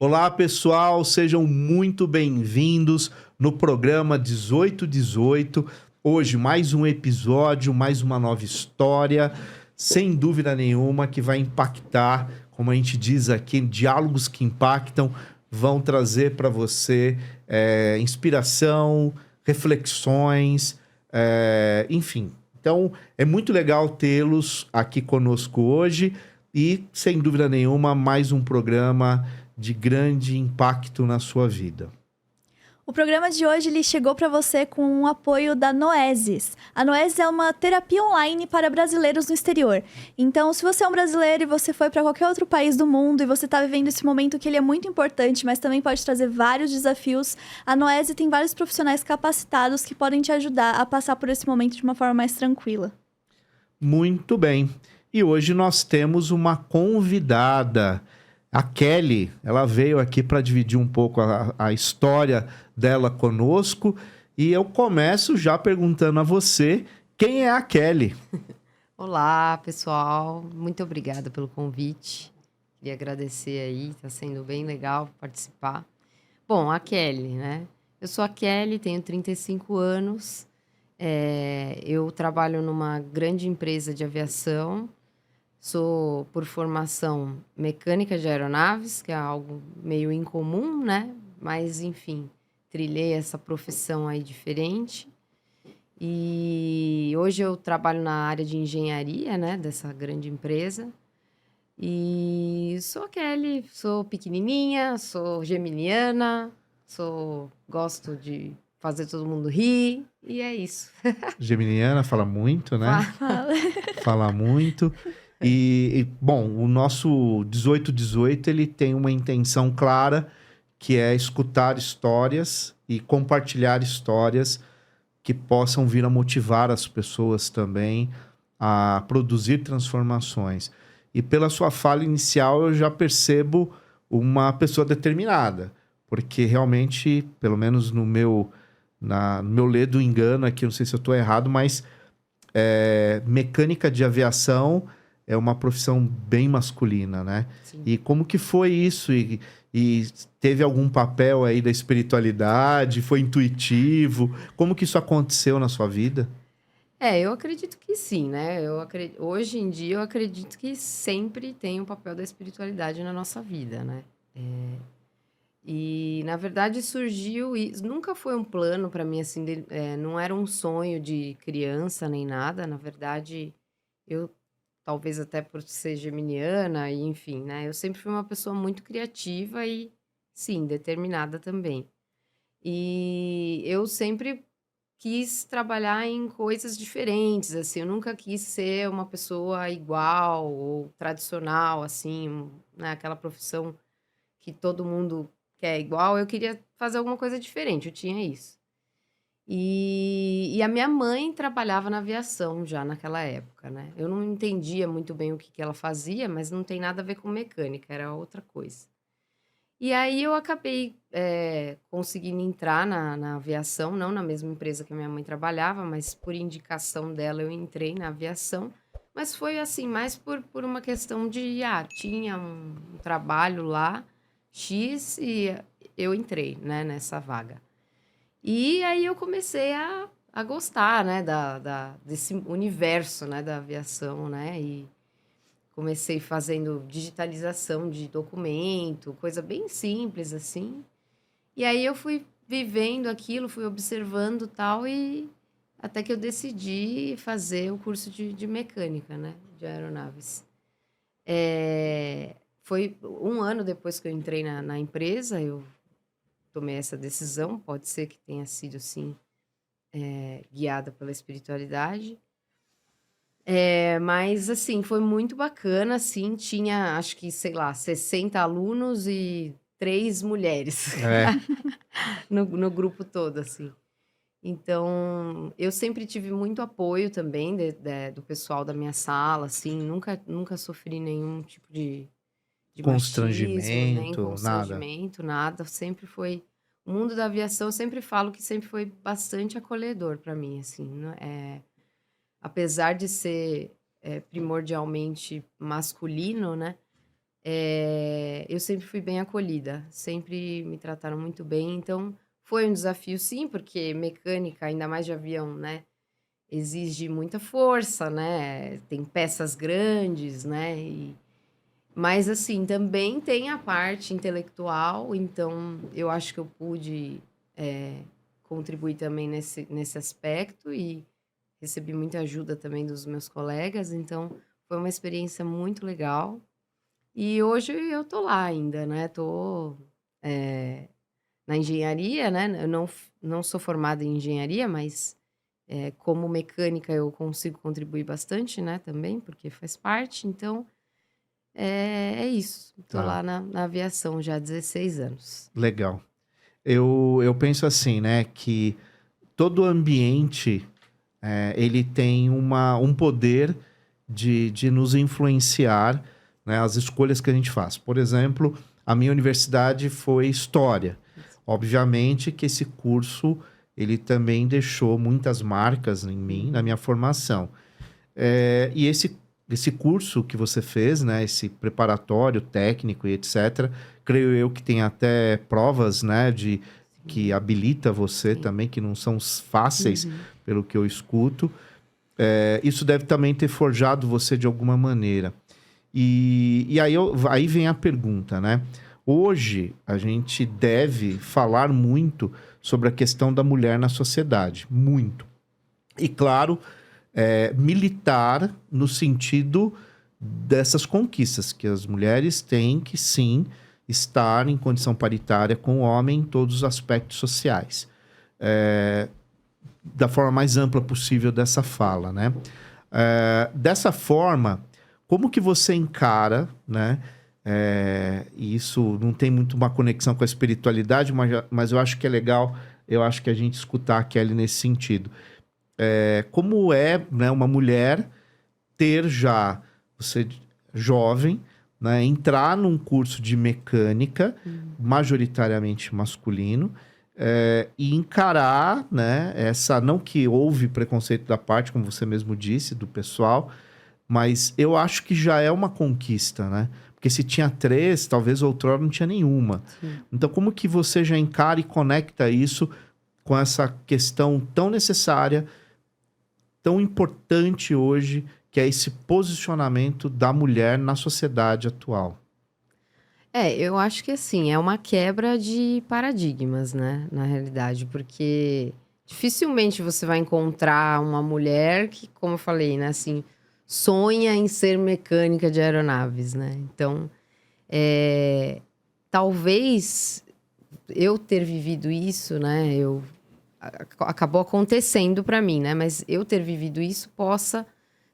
Olá, pessoal, sejam muito bem-vindos no programa 1818. Hoje, mais um episódio, mais uma nova história, sem dúvida nenhuma, que vai impactar, como a gente diz aqui, diálogos que impactam, vão trazer para você inspiração, reflexões, enfim. Então, é muito legal tê-los aqui conosco hoje e, sem dúvida nenhuma, mais um programa de grande impacto na sua vida. O programa de hoje ele chegou para você com o apoio da Noesis. A Noesis é uma terapia online para brasileiros no exterior. Então, se você é um brasileiro e você foi para qualquer outro país do mundo e você está vivendo esse momento que ele é muito importante, mas também pode trazer vários desafios, a Noesis tem vários profissionais capacitados que podem te ajudar a passar por esse momento de uma forma mais tranquila. Muito bem. E hoje nós temos uma convidada. A Kelly, ela veio aqui para dividir um pouco a história dela conosco. E eu começo já perguntando a você, quem é a Kelly? Olá, pessoal. Muito obrigada pelo convite. Queria agradecer aí, tá sendo bem legal participar. Bom, a Kelly, né? Eu sou a Kelly, tenho 35 anos. Eu trabalho numa grande empresa de aviação. Sou, por formação, mecânica de aeronaves, que é algo meio incomum, né? Mas, enfim, trilhei essa profissão aí diferente. E hoje eu trabalho na área de engenharia, né? Dessa grande empresa. E sou a Kelly, sou pequenininha, sou geminiana, gosto de fazer todo mundo rir, e é isso. Geminiana, fala muito, né? Fala. Fala muito. Bom, o nosso 1818, ele tem uma intenção clara, que é escutar histórias e compartilhar histórias que possam vir a motivar as pessoas também a produzir transformações. E pela sua fala inicial, eu já percebo uma pessoa determinada, porque realmente, pelo menos no meu ler do engano aqui, não sei se eu estou errado, mas mecânica de aviação é uma profissão bem masculina, né? Sim. E como que foi isso? E teve algum papel aí da espiritualidade? Foi intuitivo? Como que isso aconteceu na sua vida? Eu acredito que sim, né? Hoje em dia eu acredito que sempre tem um papel da espiritualidade na nossa vida, né? E na verdade surgiu, e nunca foi um plano para mim assim, não era um sonho de criança nem nada. Na verdade, eu talvez até por ser geminiana, e enfim, né? Eu sempre fui uma pessoa muito criativa e, sim, determinada também. E eu sempre quis trabalhar em coisas diferentes, assim, eu nunca quis ser uma pessoa igual ou tradicional, assim, né? Aquela profissão que todo mundo quer igual, eu queria fazer alguma coisa diferente, eu tinha isso. E a minha mãe trabalhava na aviação já naquela época, né. Eu não entendia muito bem o que ela fazia, mas não tem nada a ver com mecânica, era outra coisa. E aí eu acabei, conseguindo entrar na aviação, não na mesma empresa que a minha mãe trabalhava, mas por indicação dela eu entrei na aviação, mas foi assim, mais por uma questão de, tinha um trabalho lá, X, e eu entrei, né, nessa vaga. E aí eu comecei a gostar, né, desse universo, né, da aviação, né, e comecei fazendo digitalização de documento, coisa bem simples, assim. E aí eu fui vivendo aquilo, fui observando tal, e até que eu decidi fazer o curso de mecânica, né, de aeronaves. Foi um ano depois que eu entrei na empresa, eu tomei essa decisão, pode ser que tenha sido, sim, guiada pela espiritualidade. Mas, assim, foi muito bacana, assim, tinha, acho que, sei lá, 60 alunos e 3 mulheres É, no grupo todo, assim. Então, eu sempre tive muito apoio também do pessoal da minha sala, assim, nunca sofri nenhum tipo de machismo, nem constrangimento, nada. constrangimento, nada. Sempre foi o mundo da aviação, eu sempre falo que sempre foi bastante acolhedor para mim, assim, né, apesar de ser, primordialmente masculino, né, eu sempre fui bem acolhida, sempre me trataram muito bem, então foi um desafio sim, porque mecânica, ainda mais de avião, né, exige muita força, né, tem peças grandes, né, mas assim, também tem a parte intelectual, então eu acho que eu pude, contribuir também nesse aspecto e recebi muita ajuda também dos meus colegas, então foi uma experiência muito legal. E hoje eu tô lá ainda, né, tô, eh, na engenharia, né, eu não sou formada em engenharia, mas, como mecânica eu consigo contribuir bastante, né, também, porque faz parte, então, é isso. Tô Tá, lá na aviação já há 16 anos. legal. Eu penso assim, né, que todo ambiente, ele tem um poder de nos influenciar, né, as escolhas que a gente faz. Por exemplo, a minha universidade foi História. Obviamente que esse curso, ele também deixou muitas marcas em mim, na Uhum. minha formação. E esse curso que você fez, né, esse preparatório técnico e etc., creio eu que tem até provas, né, que Sim, habilita você sim. também, que não são fáceis, Uhum. pelo que eu escuto. Isso deve também ter forjado você de alguma maneira. E aí vem a pergunta, né? Hoje a gente deve falar muito sobre a questão da mulher na sociedade, muito. E claro, militar no sentido dessas conquistas, que as mulheres têm que sim estar em condição paritária com o homem em todos os aspectos sociais. Da forma mais ampla possível dessa fala, né? Dessa forma, como que você encara, né? E isso não tem muito uma conexão com a espiritualidade, mas eu acho que é legal, eu acho que a gente escutar a Kelly nesse sentido. Como é, né, uma mulher ter já, você jovem, né, entrar num curso de mecânica, Uhum. majoritariamente masculino, e encarar, né, não que houve preconceito da parte, como você mesmo disse, do pessoal, mas eu acho que já é uma conquista, né? Porque se tinha 3, talvez outrora não tinha nenhuma. Sim. Então, como que você já encara e conecta isso com essa questão tão necessária, tão importante hoje, que é esse posicionamento da mulher na sociedade atual? Eu acho que assim, é uma quebra de paradigmas, né, na realidade, porque dificilmente você vai encontrar uma mulher que, como eu falei, né, assim, sonha em ser mecânica de aeronaves, né. Então, eh, talvez eu ter vivido isso, né, acabou acontecendo para mim, né, mas eu ter vivido isso possa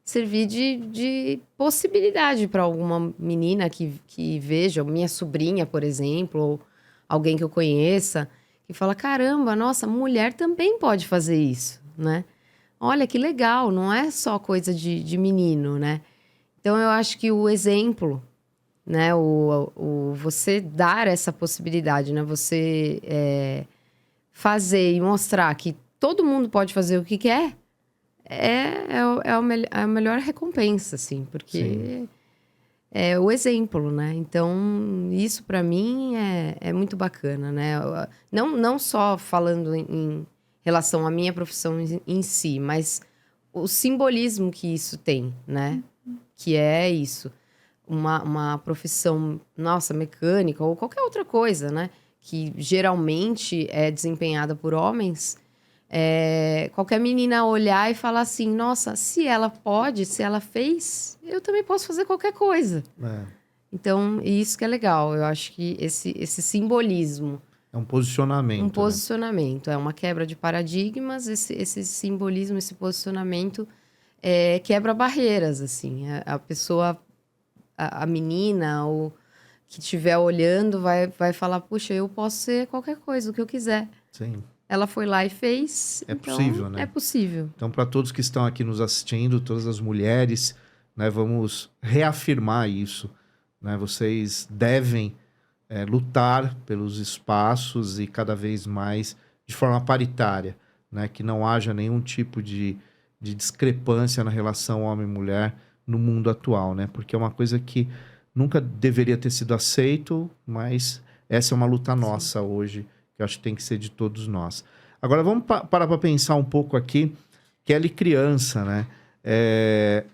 servir de possibilidade para alguma menina que veja, minha sobrinha, por exemplo, ou alguém que eu conheça, que fala: "Caramba, nossa, mulher também pode fazer isso", né. Olha que legal, não é só coisa de menino, né. Então eu acho que o exemplo, né, o você dar essa possibilidade, né, você, fazer e mostrar que todo mundo pode fazer o que quer, é a melhor recompensa, assim, Sim, porque é o exemplo, né. Então isso para mim é muito bacana, né. Não só falando em relação à minha profissão em si, mas o simbolismo que isso tem, né, que é isso, uma profissão, nossa, mecânica ou qualquer outra coisa, né, que geralmente é desempenhada por homens, qualquer menina olhar e falar assim: "Nossa, se ela pode, se ela fez, eu também posso fazer qualquer coisa". é. Então, isso que é legal, eu acho que esse simbolismo, É um um posicionamento, né? posicionamento, é uma quebra de paradigmas, esse simbolismo, esse posicionamento, quebra barreiras, assim, a pessoa, a menina ou que estiver olhando vai falar: "Puxa, eu posso ser qualquer coisa, o que eu quiser". Sim, Ela foi lá e fez, é então possível, é né? possível. Então, para todos que estão aqui nos assistindo, todas as mulheres, né, vamos reafirmar isso, né? Vocês devem lutar pelos espaços e cada vez mais de forma paritária, né? Que não haja nenhum tipo de discrepância na relação homem-mulher no mundo atual, né? Porque é uma coisa que nunca deveria ter sido aceito, mas essa é uma luta nossa hoje, que eu acho que tem que ser de todos nós. Agora, vamos parar para pensar um pouco aqui, Kelly criança, né?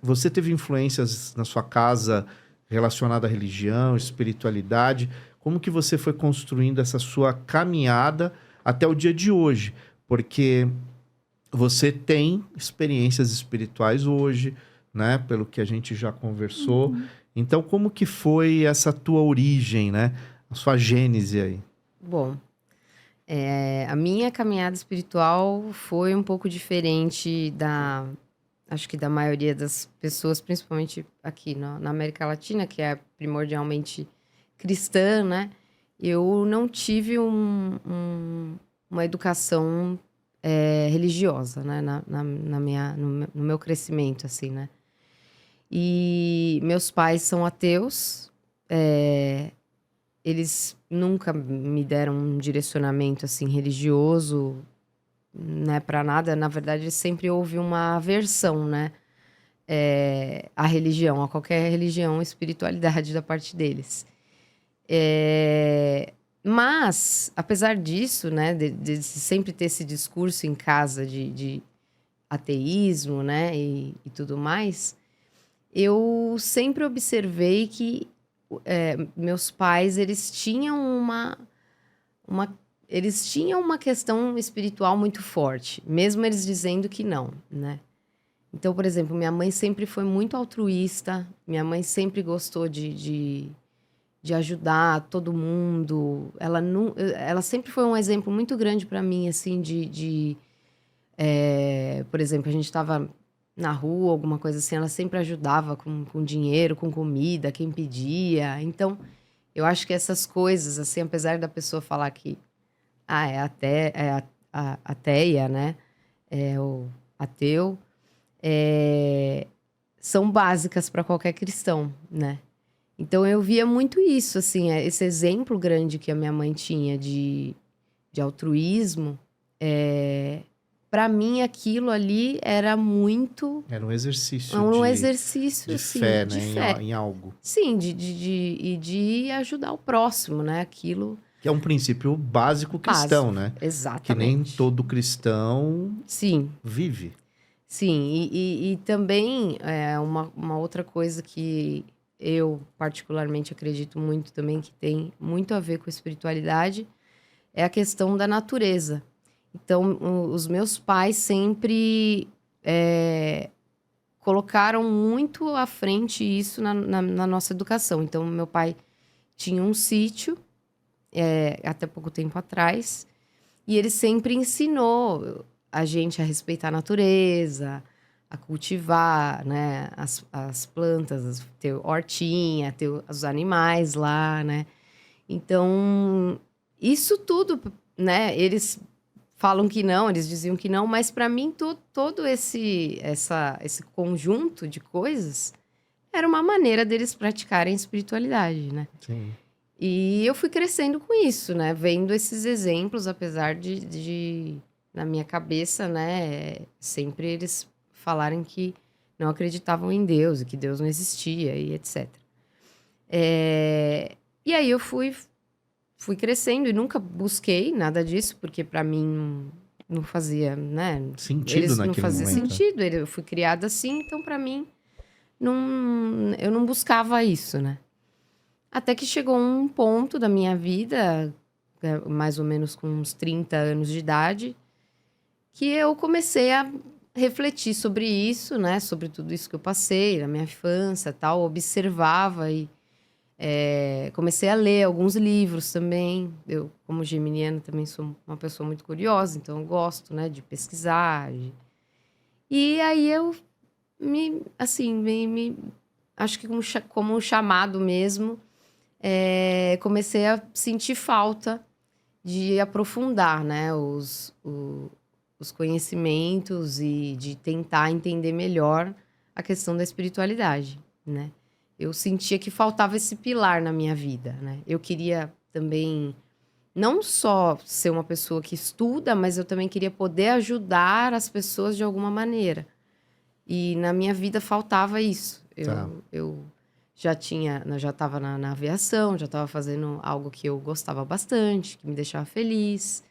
Você teve influências na sua casa relacionada à religião, espiritualidade. Como que você foi construindo essa sua caminhada até o dia de hoje? Porque você tem experiências espirituais hoje, né? Pelo que a gente já conversou. Então, como que foi essa tua origem, né? A sua gênese aí? Bom, a minha caminhada espiritual foi um pouco diferente acho que da maioria das pessoas, principalmente aqui na América Latina, que é primordialmente cristã, né? Eu não tive uma educação religiosa, né? No meu crescimento, assim, né? E meus pais são ateus, eles nunca me deram um direcionamento, assim, religioso, né, para nada. Na verdade, sempre houve uma aversão, né, à religião, a qualquer religião, espiritualidade da parte deles. Mas, apesar disso, né, de sempre ter esse discurso em casa de ateísmo, né, e tudo mais, eu sempre observei que meus pais, eles tinham uma questão espiritual muito forte, mesmo eles dizendo que não, né? Então, por exemplo, minha mãe sempre foi muito altruísta, minha mãe sempre gostou de ajudar todo mundo. Ela sempre foi um exemplo muito grande para mim, assim, por exemplo, a gente estava na rua, alguma coisa assim, ela sempre ajudava com dinheiro, com comida, quem pedia. Então, eu acho que essas coisas, assim, apesar da pessoa falar que ateia, né? O ateu, são básicas para qualquer cristão, né? Então, eu via muito isso, assim, esse exemplo grande que a minha mãe tinha de altruísmo. Para mim, aquilo ali era muito... Era um exercício exercício, de assim, fé, de né? fé. Em algo. Sim, de ajudar o próximo, né? Aquilo... Que é um princípio básico cristão, né? Exatamente. Que nem todo cristão vive. Sim, e também uma outra coisa que eu particularmente acredito muito também, que tem muito a ver com a espiritualidade, é a questão da natureza. Então, os meus pais sempre colocaram muito à frente isso na nossa educação. Então, meu pai tinha um sítio, até pouco tempo atrás, e ele sempre ensinou a gente a respeitar a natureza, a cultivar, né, as plantas, ter hortinha, ter os animais lá, né? Então, isso tudo, né, eles falam que não, eles diziam que não, mas para mim todo esse conjunto de coisas era uma maneira deles praticarem espiritualidade, né? Sim. E eu fui crescendo com isso, né? Vendo esses exemplos, apesar de na minha cabeça, né, sempre eles falarem que não acreditavam em Deus, e que Deus não existia, e etc. E aí eu fui crescendo e nunca busquei nada disso, porque para mim não fazia, né? Sentido naquele não fazia momento. sentido. Eu fui criada assim, então para mim eu não buscava isso, né? Até que chegou um ponto da minha vida, mais ou menos com uns 30 anos de idade, que eu comecei a refletir sobre isso, né? Sobre tudo isso que eu passei na minha infância, tal, observava e comecei a ler alguns livros também. Eu, como geminiana, também sou uma pessoa muito curiosa, então eu gosto, né, de pesquisar. E aí eu acho que como um chamado mesmo, comecei a sentir falta de aprofundar, né, os conhecimentos e de tentar entender melhor a questão da espiritualidade, né? Eu sentia que faltava esse pilar na minha vida, né? Eu queria também não só ser uma pessoa que estuda, mas eu também queria poder ajudar as pessoas de alguma maneira. E na minha vida faltava isso. Tá. Eu já estava na aviação, já estava fazendo algo que eu gostava bastante, que me deixava feliz.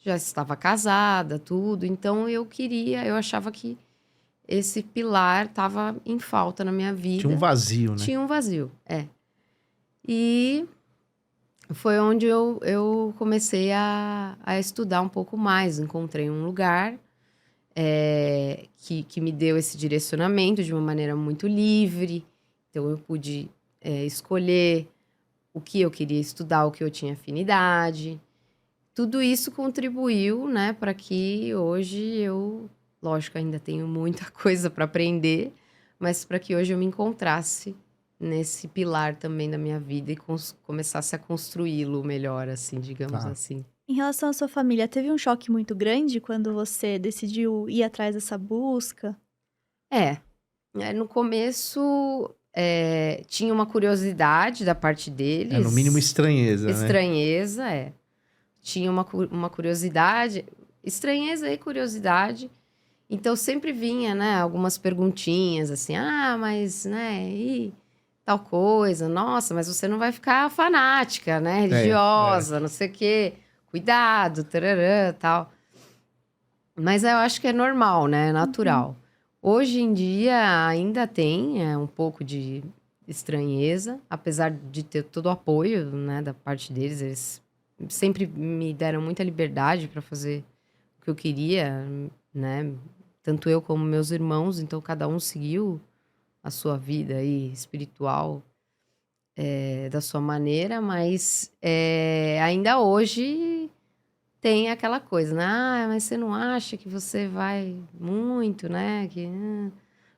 Já estava casada, tudo. Então, eu achava que esse pilar estava em falta na minha vida. Tinha um vazio, né? Tinha um vazio, é. E foi onde eu comecei a estudar um pouco mais. Encontrei um lugar que me deu esse direcionamento de uma maneira muito livre. Então, eu pude escolher o que eu queria estudar, o que eu tinha afinidade. Tudo isso contribuiu, né, para que hoje lógico, ainda tenho muita coisa para aprender, mas para que hoje eu me encontrasse nesse pilar também da minha vida e começasse a construí-lo melhor, assim, digamos assim. Em relação à sua família, teve um choque muito grande quando você decidiu ir atrás dessa busca? No começo tinha uma curiosidade da parte deles. No mínimo estranheza, né? Estranheza, Tinha uma curiosidade, estranheza e curiosidade. Então, sempre vinha, né, algumas perguntinhas, assim, mas, né, e tal coisa, nossa, mas você não vai ficar fanática, né, religiosa, não sei o quê, cuidado, tararã, tal. Mas eu acho que é normal, né, é natural. Hoje em dia, ainda tem um pouco de estranheza, apesar de ter todo o apoio, né, da parte deles, eles sempre me deram muita liberdade para fazer o que eu queria, né? Tanto eu como meus irmãos, então cada um seguiu a sua vida aí espiritual da sua maneira, mas ainda hoje tem aquela coisa, né? Mas você não acha que você vai muito, né?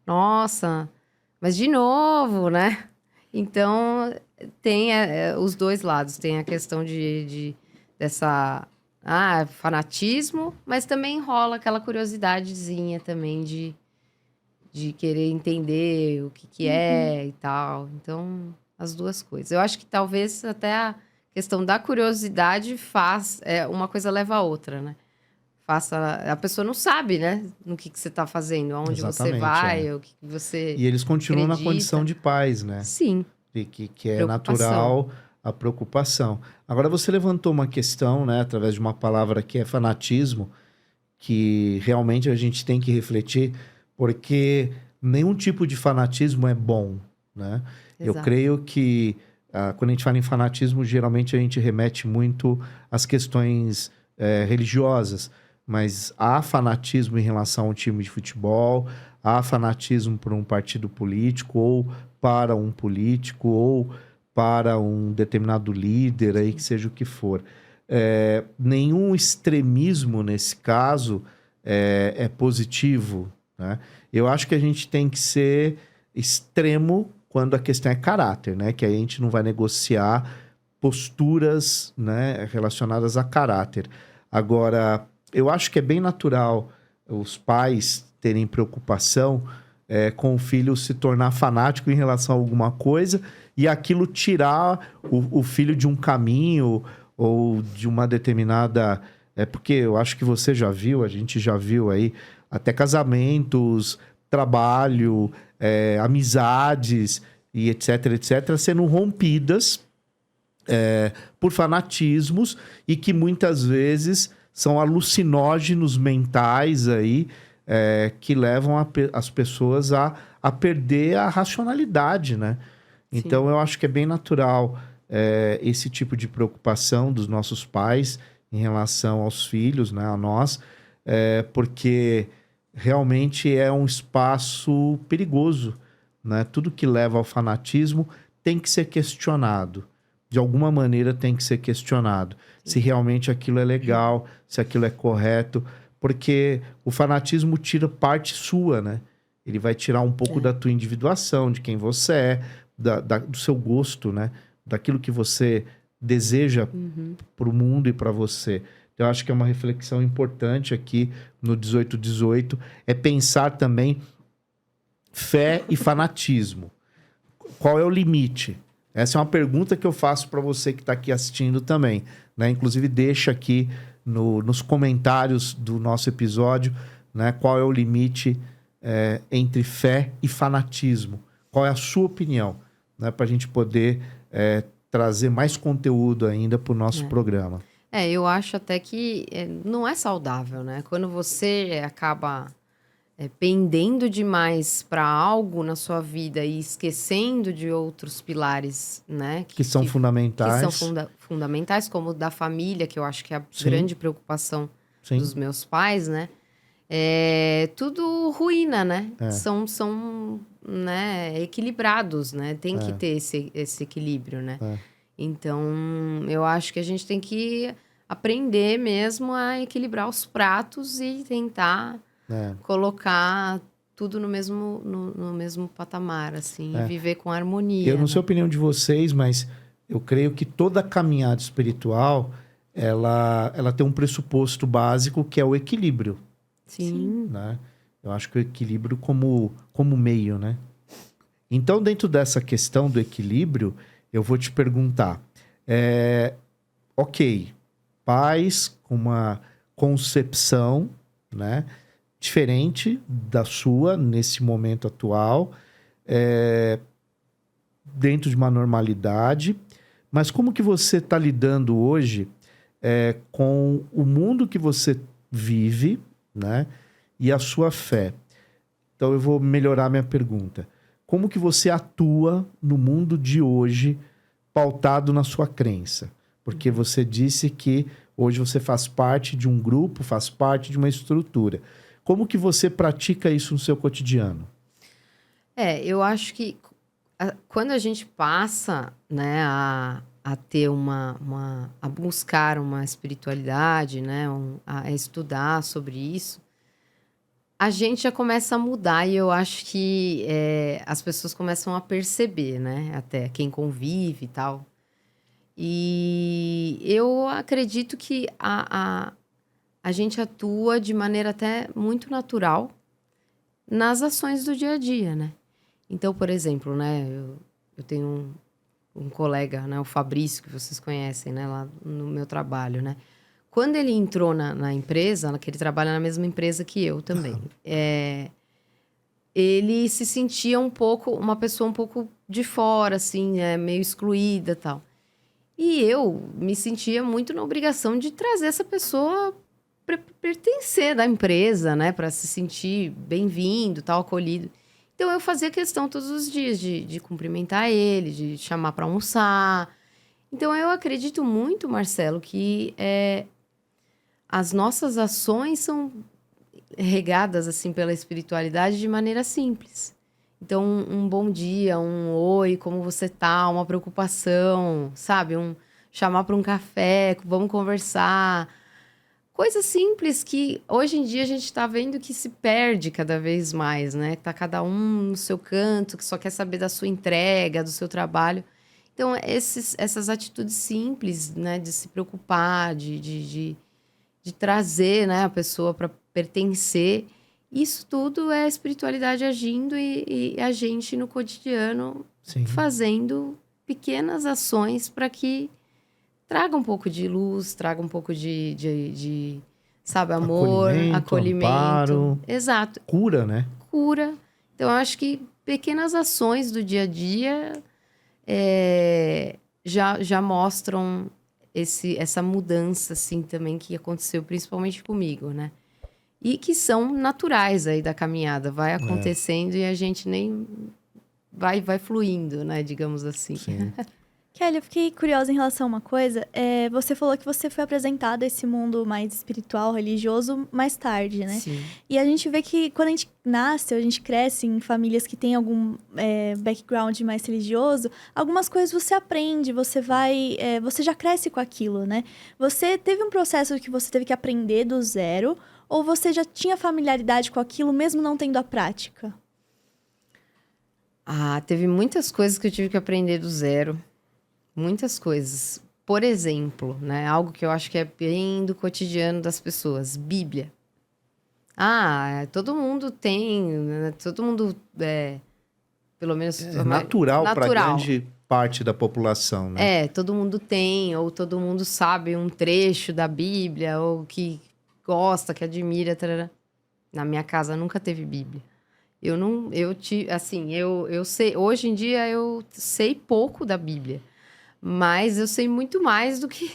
Nossa, mas de novo, né? Então, tem os dois lados. Tem a questão dessa fanatismo, mas também rola aquela curiosidadezinha também de querer entender o que é e tal. Então, as duas coisas. Eu acho que talvez até a questão da curiosidade uma coisa leva a outra, né? A pessoa não sabe, né? No que você está fazendo, aonde você vai, o que você E eles continuam acredita. Na condição de pais, né? Sim. Que é natural a preocupação. Agora, você levantou uma questão, né? Através de uma palavra que é fanatismo, que realmente a gente tem que refletir, porque nenhum tipo de fanatismo é bom, né? Exato. Eu creio que quando a gente fala em fanatismo, geralmente a gente remete muito às questões religiosas. Mas há fanatismo em relação a um time de futebol, há fanatismo por um partido político, ou para um político, ou para um determinado líder, aí que seja o que for. Nenhum extremismo nesse caso é positivo, né? Eu acho que a gente tem que ser extremo quando a questão é caráter, né? Que aí a gente não vai negociar posturas, né, relacionadas a caráter. Agora, eu acho que é bem natural os pais terem preocupação com o filho se tornar fanático em relação a alguma coisa e aquilo tirar o filho de um caminho ou de uma determinada... porque eu acho que você já viu, a gente já viu aí, até casamentos, trabalho, amizades e etc, sendo rompidas por fanatismos e que muitas vezes são alucinógenos mentais aí, que levam as pessoas a perder a racionalidade, né? Sim. Então, eu acho que é bem natural esse tipo de preocupação dos nossos pais em relação aos filhos, né, a nós, porque realmente é um espaço perigoso, né? Tudo que leva ao fanatismo tem que ser questionado. De alguma maneira tem que ser questionado. Se realmente aquilo é legal, se aquilo é correto. Porque o fanatismo tira parte sua, né? Ele vai tirar um pouco da tua individuação, de quem você é, do seu gosto, né? Daquilo que você deseja para o mundo e para você. Então, eu acho que é uma reflexão importante aqui no 1818, é pensar também fé e fanatismo. Qual é o limite? Essa é uma pergunta que eu faço para você que está aqui assistindo também, né? Inclusive, deixa aqui nos comentários do nosso episódio, né, qual é o limite entre fé e fanatismo. Qual é a sua opinião? né, para a gente poder trazer mais conteúdo ainda para o nosso programa. Eu acho até que não é saudável, né? Quando você acaba pendendo demais para algo na sua vida e esquecendo de outros pilares, né? Que são fundamentais. Que são fundamentais, como o da família, que eu acho que é a Sim. grande preocupação Sim. dos meus pais, né? Tudo ruína, né? São né, equilibrados, né? Tem que ter esse equilíbrio, né? Então, eu acho que a gente tem que aprender mesmo a equilibrar os pratos e tentar colocar tudo no mesmo patamar, assim, e viver com harmonia. Eu não sei a né? opinião de vocês, mas eu creio que toda caminhada espiritual, ela tem um pressuposto básico que é o equilíbrio. Sim. Né? Eu acho que o equilíbrio como meio, né? Então, dentro dessa questão do equilíbrio, eu vou te perguntar. Ok, pais com uma concepção, né, diferente da sua nesse momento atual, dentro de uma normalidade, mas como que você está lidando hoje com o mundo que você vive, né, e a sua fé? Então eu vou melhorar minha pergunta. Como que você atua no mundo de hoje, pautado na sua crença? Porque você disse que hoje você faz parte de um grupo, faz parte de uma estrutura. Como que você pratica isso no seu cotidiano? Eu acho que quando a gente passa, né, a ter a buscar uma espiritualidade, né, a estudar sobre isso, a gente já começa a mudar e eu acho que as pessoas começam a perceber, né? Até quem convive e tal. E eu acredito que a gente atua de maneira até muito natural nas ações do dia a dia, né? Então, por exemplo, né? Eu tenho um colega, né? O Fabrício, que vocês conhecem, né? Lá no meu trabalho, né? Quando ele entrou na empresa, que ele trabalha na mesma empresa que eu também, ele se sentia uma pessoa um pouco de fora, assim, meio excluída e tal. E eu me sentia muito na obrigação de trazer essa pessoa para pertencer da empresa, né? Para se sentir bem-vindo, tal, acolhido. Então, eu fazia questão todos os dias de cumprimentar ele, de chamar para almoçar. Então, eu acredito muito, Marcelo, que as nossas ações são regadas assim pela espiritualidade de maneira simples. Então, um bom dia, um oi, como você tá, uma preocupação, sabe? Chamar para um café, vamos conversar. Coisas simples que hoje em dia a gente está vendo que se perde cada vez mais, né? Tá cada um no seu canto, que só quer saber da sua entrega, do seu trabalho. Então, essas atitudes simples, né? De se preocupar, de trazer, né, a pessoa para pertencer. Isso tudo é a espiritualidade agindo e a gente no cotidiano fazendo pequenas ações para que traga um pouco de luz, traga um pouco de sabe, amor, acolhimento. Amparo, exato. Cura, né? Cura. Então, eu acho que pequenas ações do dia a dia já mostram essa mudança, assim, também que aconteceu, principalmente comigo, né? E que são naturais aí da caminhada. Vai acontecendo e a gente nem... Vai fluindo, né? Digamos assim. Sim. Kelly, eu fiquei curiosa em relação a uma coisa. Você falou que você foi apresentada a esse mundo mais espiritual, religioso, mais tarde, né? Sim. E a gente vê que quando a gente nasce, a gente cresce em famílias que têm algum background mais religioso, algumas coisas você aprende, você já cresce com aquilo, né? Você teve um processo que você teve que aprender do zero, ou você já tinha familiaridade com aquilo, mesmo não tendo a prática? Teve muitas coisas que eu tive que aprender do zero. Muitas coisas. Por exemplo, né, algo que eu acho que é bem do cotidiano das pessoas. Bíblia. Todo mundo tem, né, todo mundo, pelo menos... É natural para grande parte da população, né? Todo mundo tem, ou todo mundo sabe um trecho da Bíblia, ou que gosta, que admira. Tarará. Na minha casa nunca teve Bíblia. Eu sei, hoje em dia eu sei pouco da Bíblia, mas eu sei muito mais do que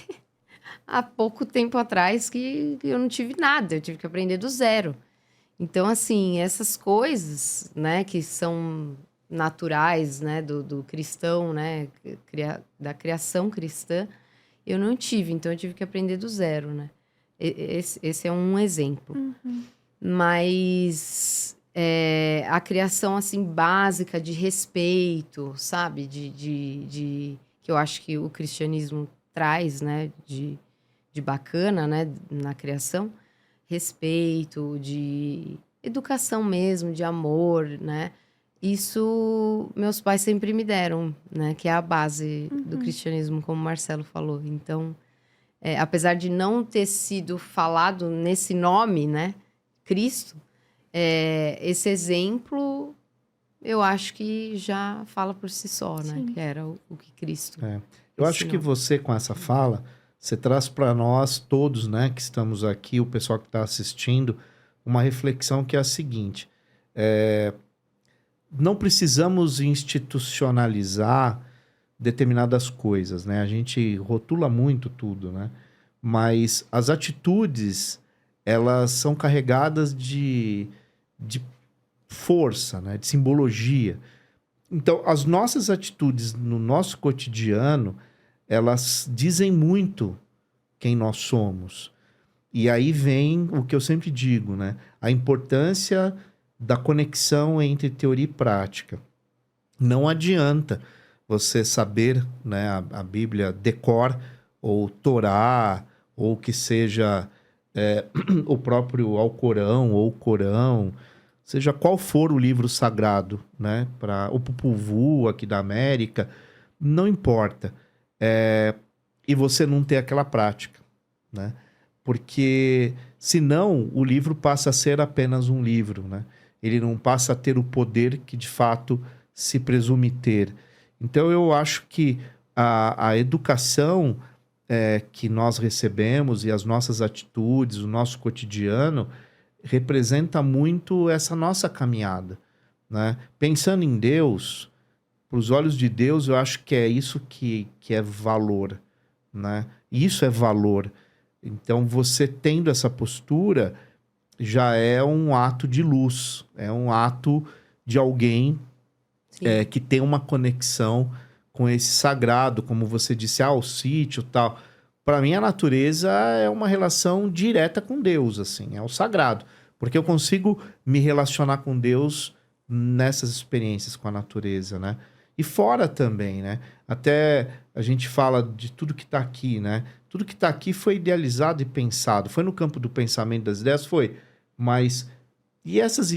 há pouco tempo atrás que eu não tive nada, eu tive que aprender do zero. Então, assim, essas coisas, né, que são naturais, né, do cristão, né, da criação cristã, eu não tive, então eu tive que aprender do zero, né? Esse é um exemplo. Mas a criação, assim, básica de respeito, sabe? Que eu acho que o cristianismo traz, né, de bacana, né, na criação. Respeito, de educação mesmo, de amor, né? Isso meus pais sempre me deram, né? Que é a base do cristianismo, como o Marcelo falou. Então, apesar de não ter sido falado nesse nome, né? Cristo, esse exemplo, eu acho que já fala por si só, né? Sim. Que era o que Cristo Eu acho que você, com essa fala, você traz para nós todos, né, que estamos aqui, o pessoal que está assistindo, uma reflexão que é a seguinte: não precisamos institucionalizar determinadas coisas, né? A gente rotula muito tudo, né? Mas as atitudes, elas são carregadas de força, né? De simbologia. Então, as nossas atitudes no nosso cotidiano, elas dizem muito quem nós somos. E aí vem o que eu sempre digo, né? A importância da conexão entre teoria e prática. Não adianta você saber, né, a Bíblia decor, ou Torá, ou que seja o próprio Alcorão, ou Corão, seja qual for o livro sagrado, né? Para o Popol Vuh aqui da América, não importa. E você não ter aquela prática, né? Porque senão o livro passa a ser apenas um livro, né? Ele não passa a ter o poder que de fato se presume ter. Então eu acho que a educação que nós recebemos e as nossas atitudes, o nosso cotidiano, representa muito essa nossa caminhada, né? Pensando em Deus, para os olhos de Deus, eu acho que é isso que é valor, né? Isso é valor. Então, você tendo essa postura, já é um ato de luz, é um ato de alguém que tem uma conexão com esse sagrado, como você disse, o sítio e tal. Para mim, a natureza é uma relação direta com Deus, assim, é o sagrado. Porque eu consigo me relacionar com Deus nessas experiências com a natureza, né? E fora também, né? Até a gente fala de tudo que está aqui, né? Tudo que está aqui foi idealizado e pensado. Foi no campo do pensamento das ideias? Foi. Mas... E essas...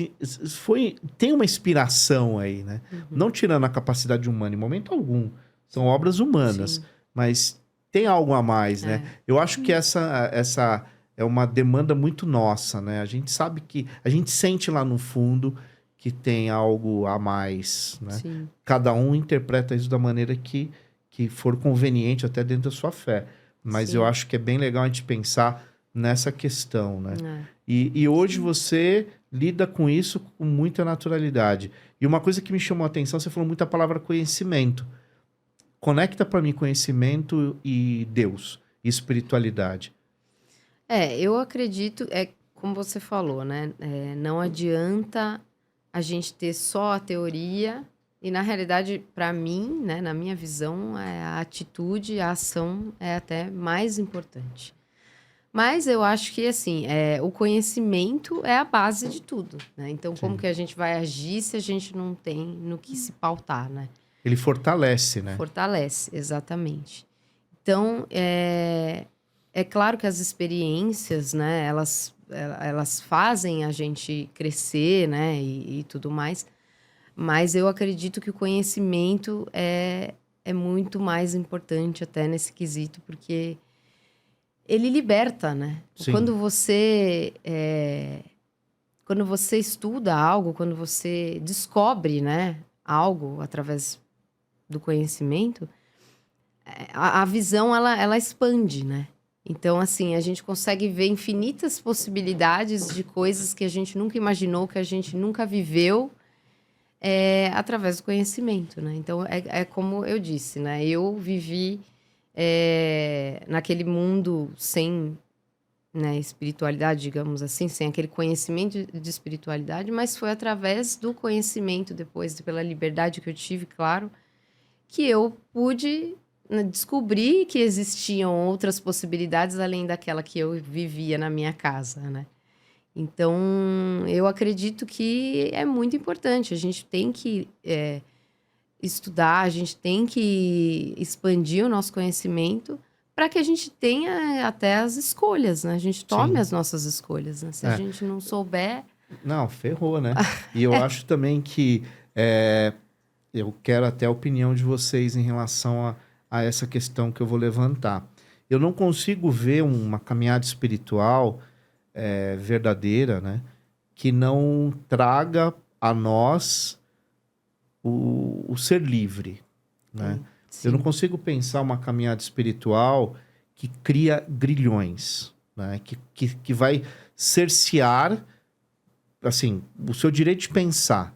Tem uma inspiração aí, né? Não tirando a capacidade humana em momento algum. São obras humanas. Sim. Mas tem algo a mais, né? Eu acho que essa é uma demanda muito nossa, né? A gente sabe que... A gente sente lá no fundo que tem algo a mais, né? Sim. Cada um interpreta isso da maneira que for conveniente, até dentro da sua fé. Mas Sim. eu acho que é bem legal a gente pensar nessa questão, né? E hoje você lida com isso com muita naturalidade. E uma coisa que me chamou a atenção, você falou muito a palavra conhecimento. Conecta para mim conhecimento e Deus, e espiritualidade. Eu acredito, como você falou, né? Não adianta a gente ter só a teoria e, na realidade, para mim, né, na minha visão, a atitude, a ação é até mais importante. Mas eu acho que, assim, o conhecimento é a base de tudo, né? Então, como que a gente vai agir se a gente não tem no que se pautar, né? Ele fortalece, né? Fortalece, exatamente. Então, é claro que as experiências, né, elas fazem a gente crescer, né, e tudo mais, mas eu acredito que o conhecimento é muito mais importante até nesse quesito, porque ele liberta, né? Sim. Quando você estuda algo, quando você descobre, né, algo através do conhecimento, a visão, ela expande, né? Então, assim, a gente consegue ver infinitas possibilidades de coisas que a gente nunca imaginou, que a gente nunca viveu, é através do conhecimento, né? Então, é como eu disse, né? Eu vivi naquele mundo sem, né, espiritualidade, digamos assim, sem aquele conhecimento de espiritualidade, mas foi através do conhecimento depois, pela liberdade que eu tive, claro, que eu pude, né, descobrir que existiam outras possibilidades além daquela que eu vivia na minha casa, né? Então, eu acredito que é muito importante. A gente tem que estudar, a gente tem que expandir o nosso conhecimento para que a gente tenha até as escolhas, né? A gente tome Sim. as nossas escolhas, né? Se a gente não souber... Não, ferrou, né? E eu acho também que eu quero até a opinião de vocês em relação a essa questão que eu vou levantar. Eu não consigo ver uma caminhada espiritual verdadeira, né? Que não traga a nós o ser livre, né? Eu não consigo pensar uma caminhada espiritual que cria grilhões, né? Que vai cercear, assim, o seu direito de pensar,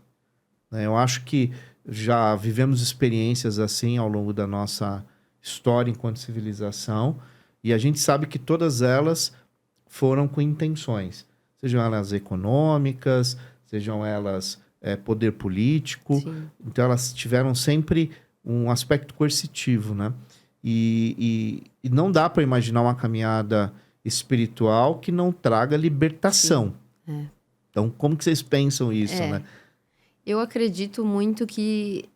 né? Eu acho que já vivemos experiências assim ao longo da nossa história enquanto civilização e a gente sabe que todas elas foram com intenções, sejam elas econômicas, sejam elas poder político. Sim. Então elas tiveram sempre um aspecto coercitivo, né? E não dá para imaginar uma caminhada espiritual que não traga libertação. Então, como que vocês pensam isso, né? Eu acredito muito que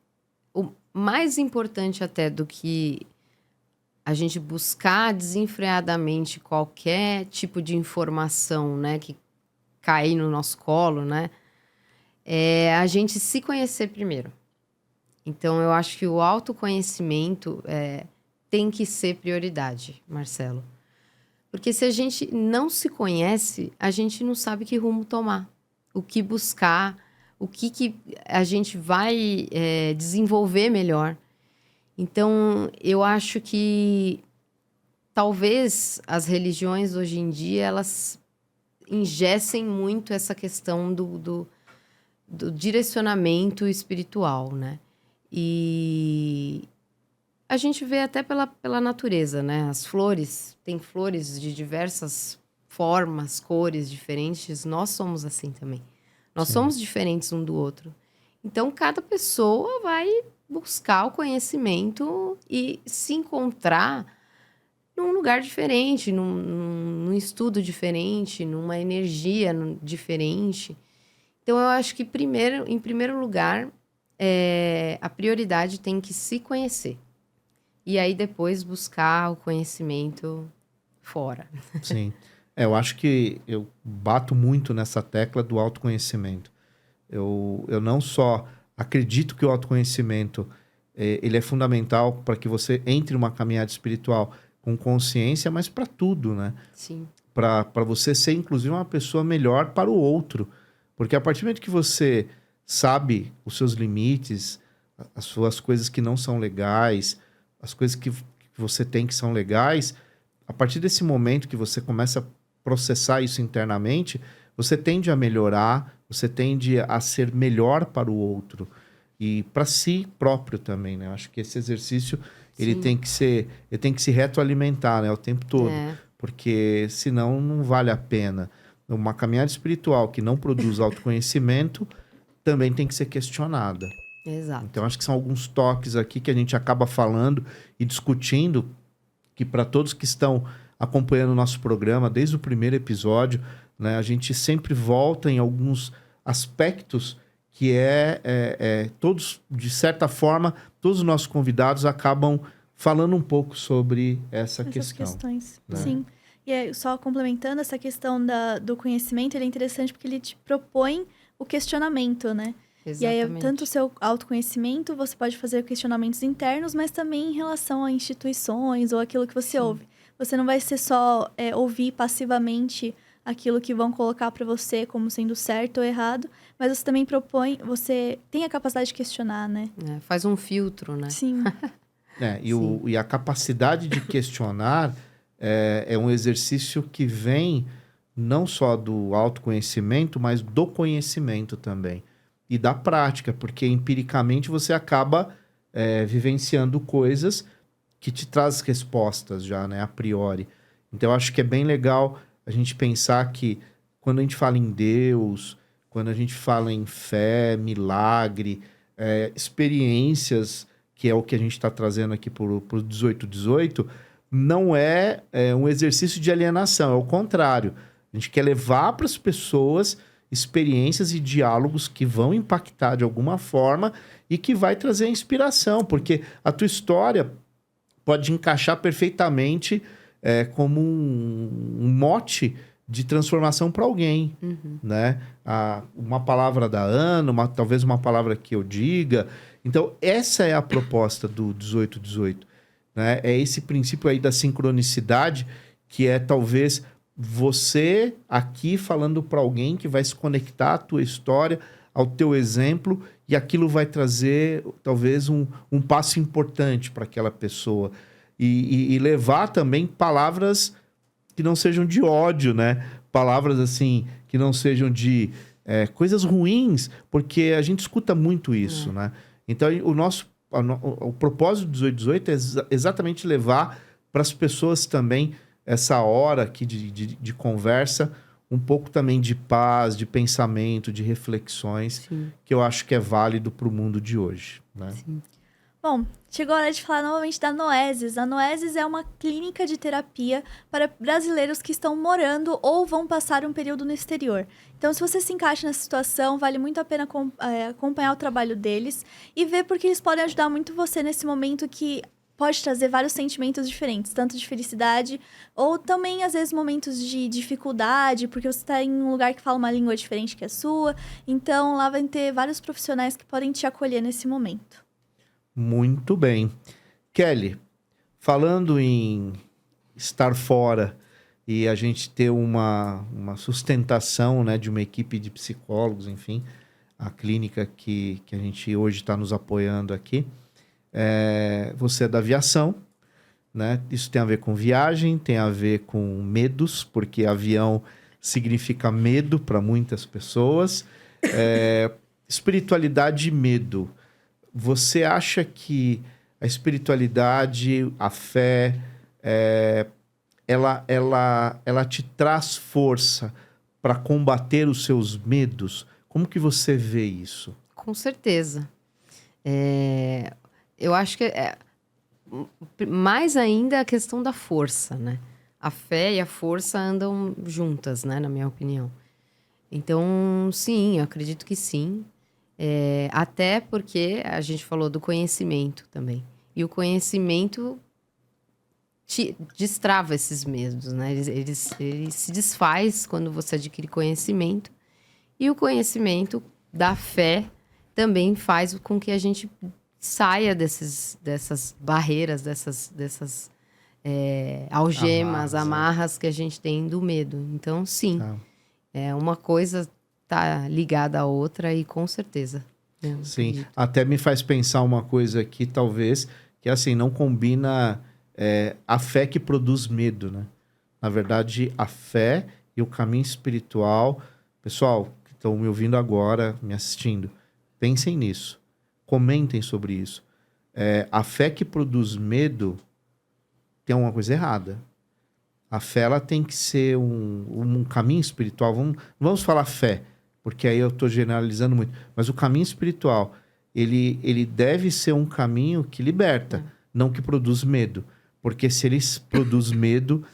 o mais importante até do que a gente buscar desenfreadamente qualquer tipo de informação, né, que cair no nosso colo, né, é a gente se conhecer primeiro. Então, eu acho que o autoconhecimento tem que ser prioridade, Marcelo. Porque se a gente não se conhece, a gente não sabe que rumo tomar, o que buscar, o que a gente vai desenvolver melhor. Então, eu acho que talvez as religiões hoje em dia, elas engessem muito essa questão do direcionamento espiritual, né? E a gente vê até pela natureza, né? As flores, tem flores de diversas formas, cores diferentes. Nós somos assim também. Nós somos diferentes um do outro. Então, cada pessoa vai buscar o conhecimento e se encontrar num lugar diferente, num estudo diferente, numa energia diferente. Então, eu acho que em primeiro lugar, a prioridade tem que se conhecer. E aí, depois, buscar o conhecimento fora. Sim. Eu acho que eu bato muito nessa tecla do autoconhecimento. Eu não só acredito que o autoconhecimento ele é fundamental para que você entre numa caminhada espiritual com consciência, mas para tudo, né? Sim. Para você ser, inclusive, uma pessoa melhor para o outro. Porque a partir do momento que você sabe os seus limites, as suas coisas que não são legais, as coisas que você tem que são legais, a partir desse momento que você começa a processar isso internamente, você tende a melhorar, você tende a ser melhor para o outro e para si próprio também, né? Eu acho que esse exercício ele tem que se retroalimentar, né, o tempo todo, porque senão não vale a pena. Uma caminhada espiritual que não produz autoconhecimento também tem que ser questionada. Exato. Então acho que são alguns toques aqui que a gente acaba falando e discutindo que para todos que estão acompanhando o nosso programa desde o primeiro episódio, né, a gente sempre volta em alguns aspectos que todos, de certa forma, todos os nossos convidados acabam falando um pouco sobre essas questões. Né? Sim. E aí, só complementando essa questão do conhecimento, ele é interessante porque ele te propõe o questionamento, né? Exatamente. E aí, tanto o seu autoconhecimento, você pode fazer questionamentos internos, mas também em relação a instituições ou aquilo que você ouve. Você não vai ser só ouvir passivamente aquilo que vão colocar para você como sendo certo ou errado, mas você também você tem a capacidade de questionar, né? Faz um filtro, né? Sim. E a capacidade de questionar é um exercício que vem não só do autoconhecimento, mas do conhecimento também. e da prática, porque empiricamente você acaba vivenciando coisas que te traz respostas já, né, a priori. Então, eu acho que é bem legal a gente pensar que quando a gente fala em Deus, quando a gente fala em fé, milagre, experiências, que é o que a gente está trazendo aqui para o 1818, não é um exercício de alienação, é o contrário. A gente quer levar para as pessoas experiências e diálogos que vão impactar de alguma forma e que vai trazer inspiração, porque a tua história pode encaixar perfeitamente como um mote de transformação para alguém, né? Uma palavra da Ana, talvez uma palavra que eu diga. Então, essa é a proposta do 1818, né? É esse princípio aí da sincronicidade, que é talvez você aqui falando para alguém que vai se conectar à tua história, ao teu exemplo, e aquilo vai trazer talvez um passo importante para aquela pessoa. E levar também palavras que não sejam de ódio, né? Palavras assim, que não sejam de coisas ruins, porque a gente escuta muito isso, né? Então, o propósito do 1818 é exatamente levar para as pessoas também essa hora aqui de conversa, um pouco também de paz, de pensamento, de reflexões, Sim. que eu acho que é válido para o mundo de hoje, né? Sim. Bom, chegou a hora de falar novamente da Noesis. A Noesis é uma clínica de terapia para brasileiros que estão morando ou vão passar um período no exterior. Então, se você se encaixa nessa situação, vale muito a pena acompanhar o trabalho deles e ver porque eles podem ajudar muito você nesse momento que pode trazer vários sentimentos diferentes, tanto de felicidade ou também, às vezes, momentos de dificuldade, porque você está em um lugar que fala uma língua diferente que a sua. Então, lá vai ter vários profissionais que podem te acolher nesse momento. Muito bem. Kelly, falando em estar fora e a gente ter uma sustentação, né, de uma equipe de psicólogos, enfim, a clínica que a gente hoje está nos apoiando aqui, você é da aviação, né? Isso tem a ver com viagem, tem a ver com medos, porque avião significa medo para muitas pessoas. Espiritualidade e medo. Você acha que a espiritualidade, a fé, ela te traz força para combater os seus medos? Como que você vê isso? Com certeza. Eu acho que mais ainda a questão da força, né? A fé e a força andam juntas, né? Na minha opinião. Então, sim, eu acredito que sim. Até porque a gente falou do conhecimento também. E o conhecimento destrava esses medos, né? Ele se desfaz quando você adquire conhecimento. E o conhecimento da fé também faz com que a gente saia dessas barreiras, dessas algemas, amarras que a gente tem do medo. Então, sim, uma coisa tá ligada à outra e com certeza. Sim, acredito. até me faz pensar uma coisa aqui, talvez, que assim, não combina a fé que produz medo, né? Na verdade, a fé e o caminho espiritual... Pessoal, que estão me ouvindo agora, me assistindo, pensem nisso. Comentem sobre isso. A fé que produz medo tem uma coisa errada. A fé, ela tem que ser um caminho espiritual. Vamos falar fé, porque aí eu estou generalizando muito. Mas o caminho espiritual, ele deve ser um caminho que liberta, não que produz medo. Porque se ele produz medo,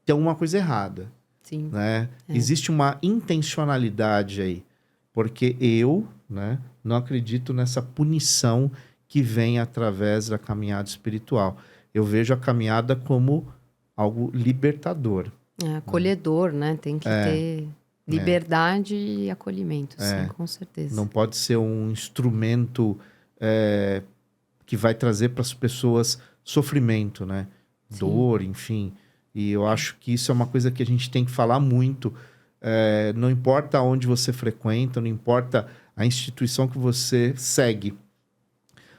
tem uma coisa errada. Sim. Né? Existe uma intencionalidade aí. Porque eu, né, não acredito nessa punição que vem através da caminhada espiritual. Eu vejo a caminhada como algo libertador. Acolhedor, né? Tem que ter liberdade e acolhimento, sim, com certeza. Não pode ser um instrumento que vai trazer para as pessoas sofrimento, né? Sim. Dor, enfim. E eu acho que isso é uma coisa que a gente tem que falar muito. Não importa onde você frequenta, não importa a instituição que você segue,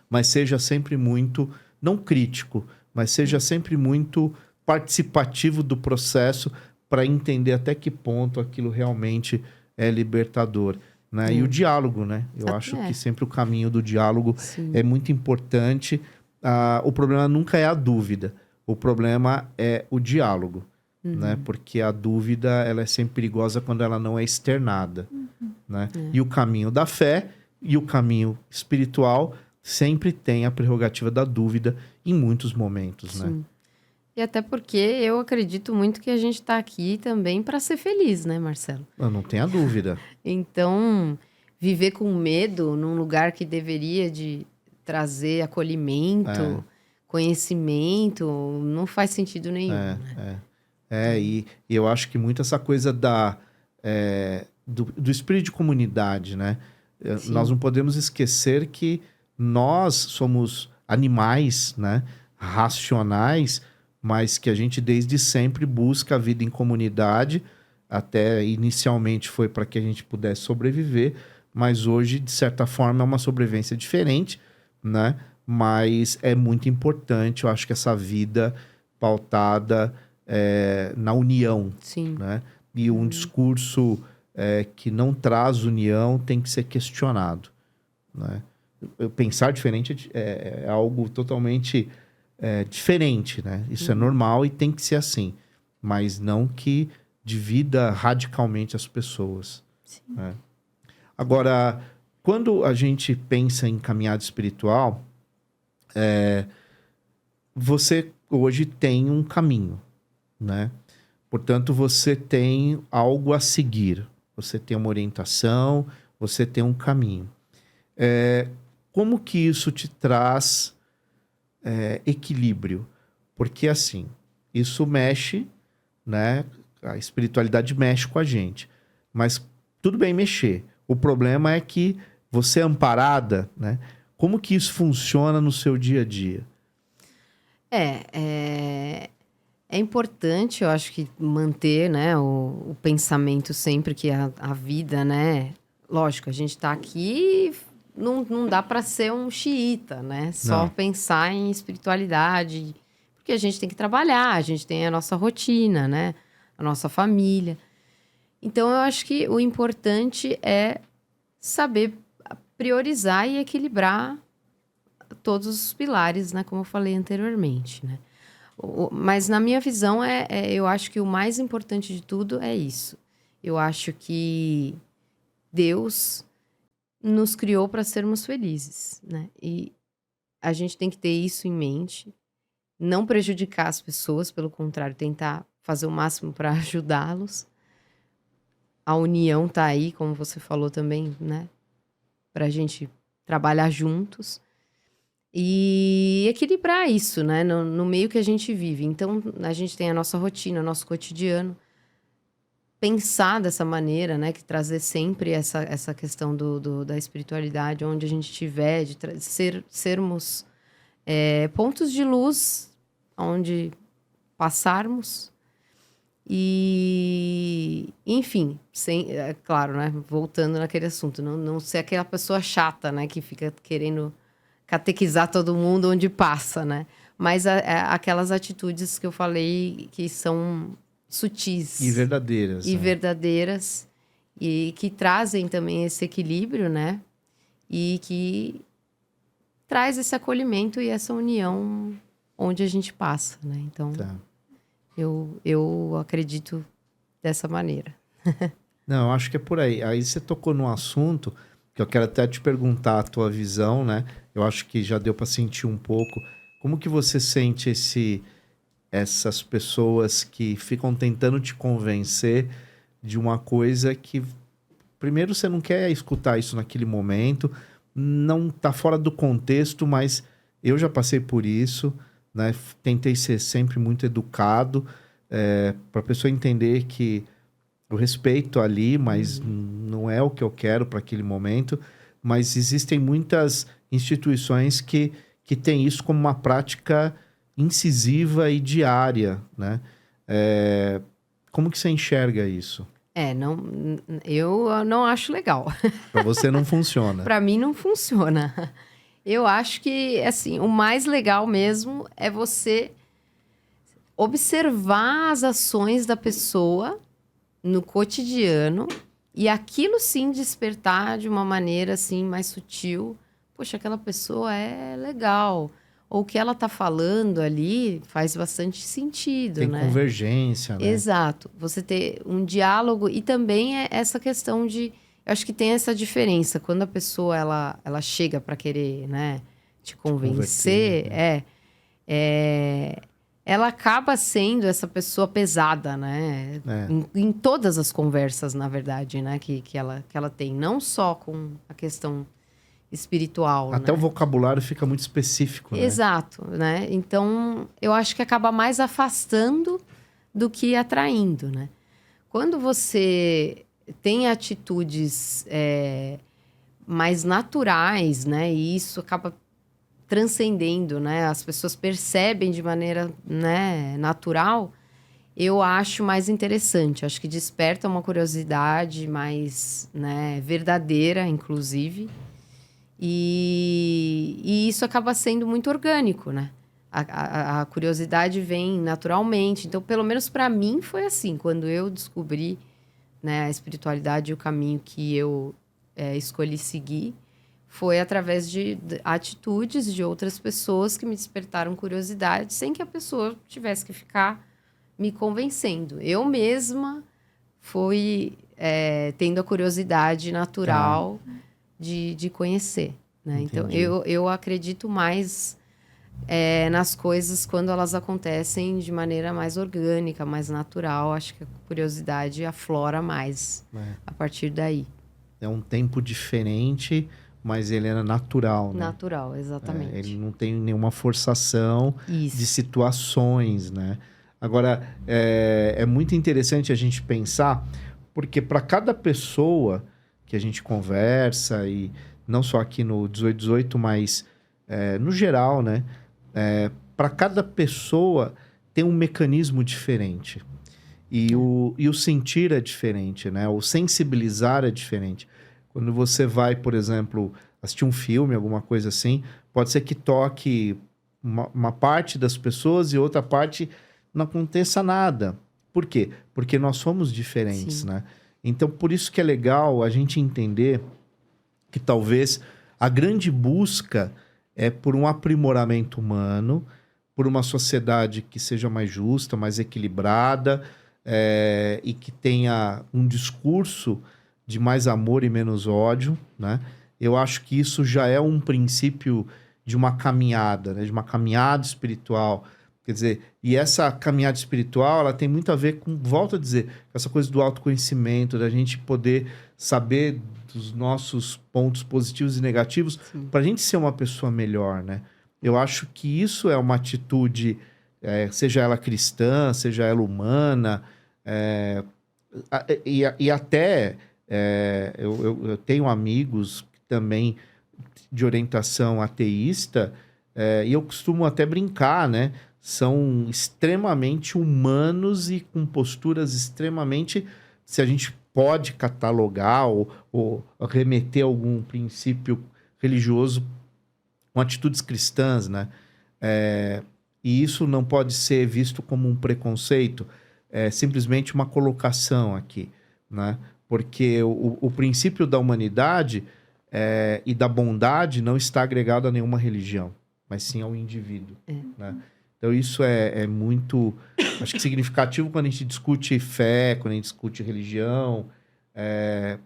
mas seja sempre muito, não crítico, mas seja sempre muito participativo do processo para entender até que ponto aquilo realmente é libertador. né? E o diálogo, né? Eu acho que sempre o caminho do diálogo é muito importante. O problema nunca é a dúvida. O problema é o diálogo, né? Porque a dúvida, ela é sempre perigosa quando ela não é externada, né? E o caminho da fé e o caminho espiritual sempre tem a prerrogativa da dúvida em muitos momentos, né? E até porque eu acredito muito que a gente está aqui também para ser feliz, né, Marcelo? Eu não tenho a dúvida. Então, viver com medo num lugar que deveria de trazer acolhimento, conhecimento, não faz sentido nenhum, né? E eu acho que muito essa coisa do espírito de comunidade, né? Nós não podemos esquecer que nós somos animais, né? Racionais, mas que a gente desde sempre busca a vida em comunidade. Até inicialmente foi para que a gente pudesse sobreviver, mas hoje, de certa forma, é uma sobrevivência diferente, né? Mas é muito importante, eu acho que essa vida pautada na união, né? E um discurso que não traz união tem que ser questionado, né? Pensar diferente é algo totalmente diferente, né? Isso é normal e tem que ser assim, mas não que divida radicalmente as pessoas, né? Agora, quando a gente pensa em caminhada espiritual, você hoje tem um caminho, né? Portanto, você tem algo a seguir. Você tem uma orientação, você tem um caminho. Como que isso te traz equilíbrio? Porque, assim, isso mexe, né? A espiritualidade mexe com a gente. Mas tudo bem mexer. O problema é que você é amparada, né? Como que isso funciona no seu dia a dia? É importante, eu acho que manter, né, o pensamento sempre que a vida, né? Lógico, a gente tá aqui, não dá para ser um xiita, né? Só pensar em espiritualidade, porque a gente tem que trabalhar, a gente tem a nossa rotina, né? A nossa família. Então, eu acho que o importante é saber priorizar e equilibrar todos os pilares, né? Como eu falei anteriormente, né? Mas na minha visão, eu acho que o mais importante de tudo é isso. Eu acho que Deus nos criou para sermos felizes, né? E a gente tem que ter isso em mente. Não prejudicar as pessoas, pelo contrário, tentar fazer o máximo para ajudá-los. A união tá aí, como você falou também, né? Pra gente trabalhar juntos. E equilibrar isso, né? No meio que a gente vive. Então, a gente tem a nossa rotina, o nosso cotidiano. Pensar dessa maneira, né? Que trazer sempre essa questão da espiritualidade, onde a gente estiver, de sermos pontos de luz, onde passarmos. E, enfim, claro, né? Voltando naquele assunto, não ser aquela pessoa chata, né? Que fica querendo catequizar todo mundo onde passa, né? Mas aquelas atitudes que eu falei que são sutis. E verdadeiras. E verdadeiras. E que trazem também esse equilíbrio, né? E que traz esse acolhimento e essa união onde a gente passa, né? Então, eu acredito dessa maneira. Não, eu acho que é por aí. Aí você tocou num assunto que eu quero até te perguntar a tua visão, né? Eu acho que já deu para sentir um pouco. Como que você sente essas pessoas que ficam tentando te convencer de uma coisa que, primeiro, você não quer escutar isso naquele momento, não tá fora do contexto, mas eu já passei por isso, né? Tentei ser sempre muito educado, para a pessoa entender que eu respeito ali, mas não é o que eu quero para aquele momento. Mas existem muitas instituições que têm isso como uma prática incisiva e diária, né? Como que você enxerga isso? Eu não acho legal. Para você não funciona. Para mim não funciona. Eu acho que, assim, o mais legal mesmo é você observar as ações da pessoa no cotidiano, E aquilo sim despertar de uma maneira assim mais sutil. Poxa, aquela pessoa é legal. Ou o que ela tá falando ali faz bastante sentido, Tem né? convergência, né? Exato. Você ter um diálogo e também é essa questão de... Eu acho que tem essa diferença. Quando a pessoa, ela chega para querer, né, te convencer, Converter, ela acaba sendo essa pessoa pesada, né? É. Em todas as conversas, na verdade, né? Que ela tem. Não só com a questão espiritual, Até né? o vocabulário fica muito específico, né? Exato, né? Então, eu acho que acaba mais afastando do que atraindo, né? Quando você tem atitudes mais naturais, né? E isso acaba transcendendo, né? As pessoas percebem de maneira, né, natural. Eu acho mais interessante. Acho que desperta uma curiosidade mais, né, verdadeira, inclusive. E isso acaba sendo muito orgânico, né? A curiosidade vem naturalmente. Então, pelo menos para mim, foi assim. Quando eu descobri, né, a espiritualidade e o caminho que eu escolhi seguir, foi através de atitudes de outras pessoas que me despertaram curiosidade, sem que a pessoa tivesse que ficar me convencendo. Eu mesma fui tendo a curiosidade natural de conhecer, né? Então, Entendi. eu acredito mais nas coisas quando elas acontecem de maneira mais orgânica, mais natural. Acho que a curiosidade aflora mais a partir daí. É um tempo diferente, mas ele era natural, né? Natural, exatamente. Ele não tem nenhuma forçação Isso. de situações, né? Agora, é muito interessante a gente pensar, porque para cada pessoa que a gente conversa, e não só aqui no 1818, mas no geral, né? Para cada pessoa tem um mecanismo diferente. E o sentir é diferente, né? O sensibilizar é diferente. Quando você vai, por exemplo, assistir um filme, alguma coisa assim, pode ser que toque uma parte das pessoas e outra parte não aconteça nada. Por quê? Porque nós somos diferentes, Sim. né? Então, por isso que é legal a gente entender que talvez a grande busca é por um aprimoramento humano, por uma sociedade que seja mais justa, mais equilibrada, e que tenha um discurso de mais amor e menos ódio, né? Eu acho que isso já é um princípio de uma caminhada, né? De uma caminhada espiritual. Quer dizer, e essa caminhada espiritual, ela tem muito a ver com, volto a dizer, essa coisa do autoconhecimento, da gente poder saber dos nossos pontos positivos e negativos, para a gente ser uma pessoa melhor, né? Eu acho que isso é uma atitude, seja ela cristã, seja ela humana, e até eu tenho amigos também de orientação ateísta, e eu costumo até brincar, né? São extremamente humanos e com posturas extremamente, se a gente pode catalogar ou remeter a algum princípio religioso com atitudes cristãs, né? E isso não pode ser visto como um preconceito, é simplesmente uma colocação aqui, né? Porque o princípio da humanidade e da bondade não está agregado a nenhuma religião, mas sim ao indivíduo, né? Então isso é muito, acho que significativo quando a gente discute fé, quando a gente discute religião, é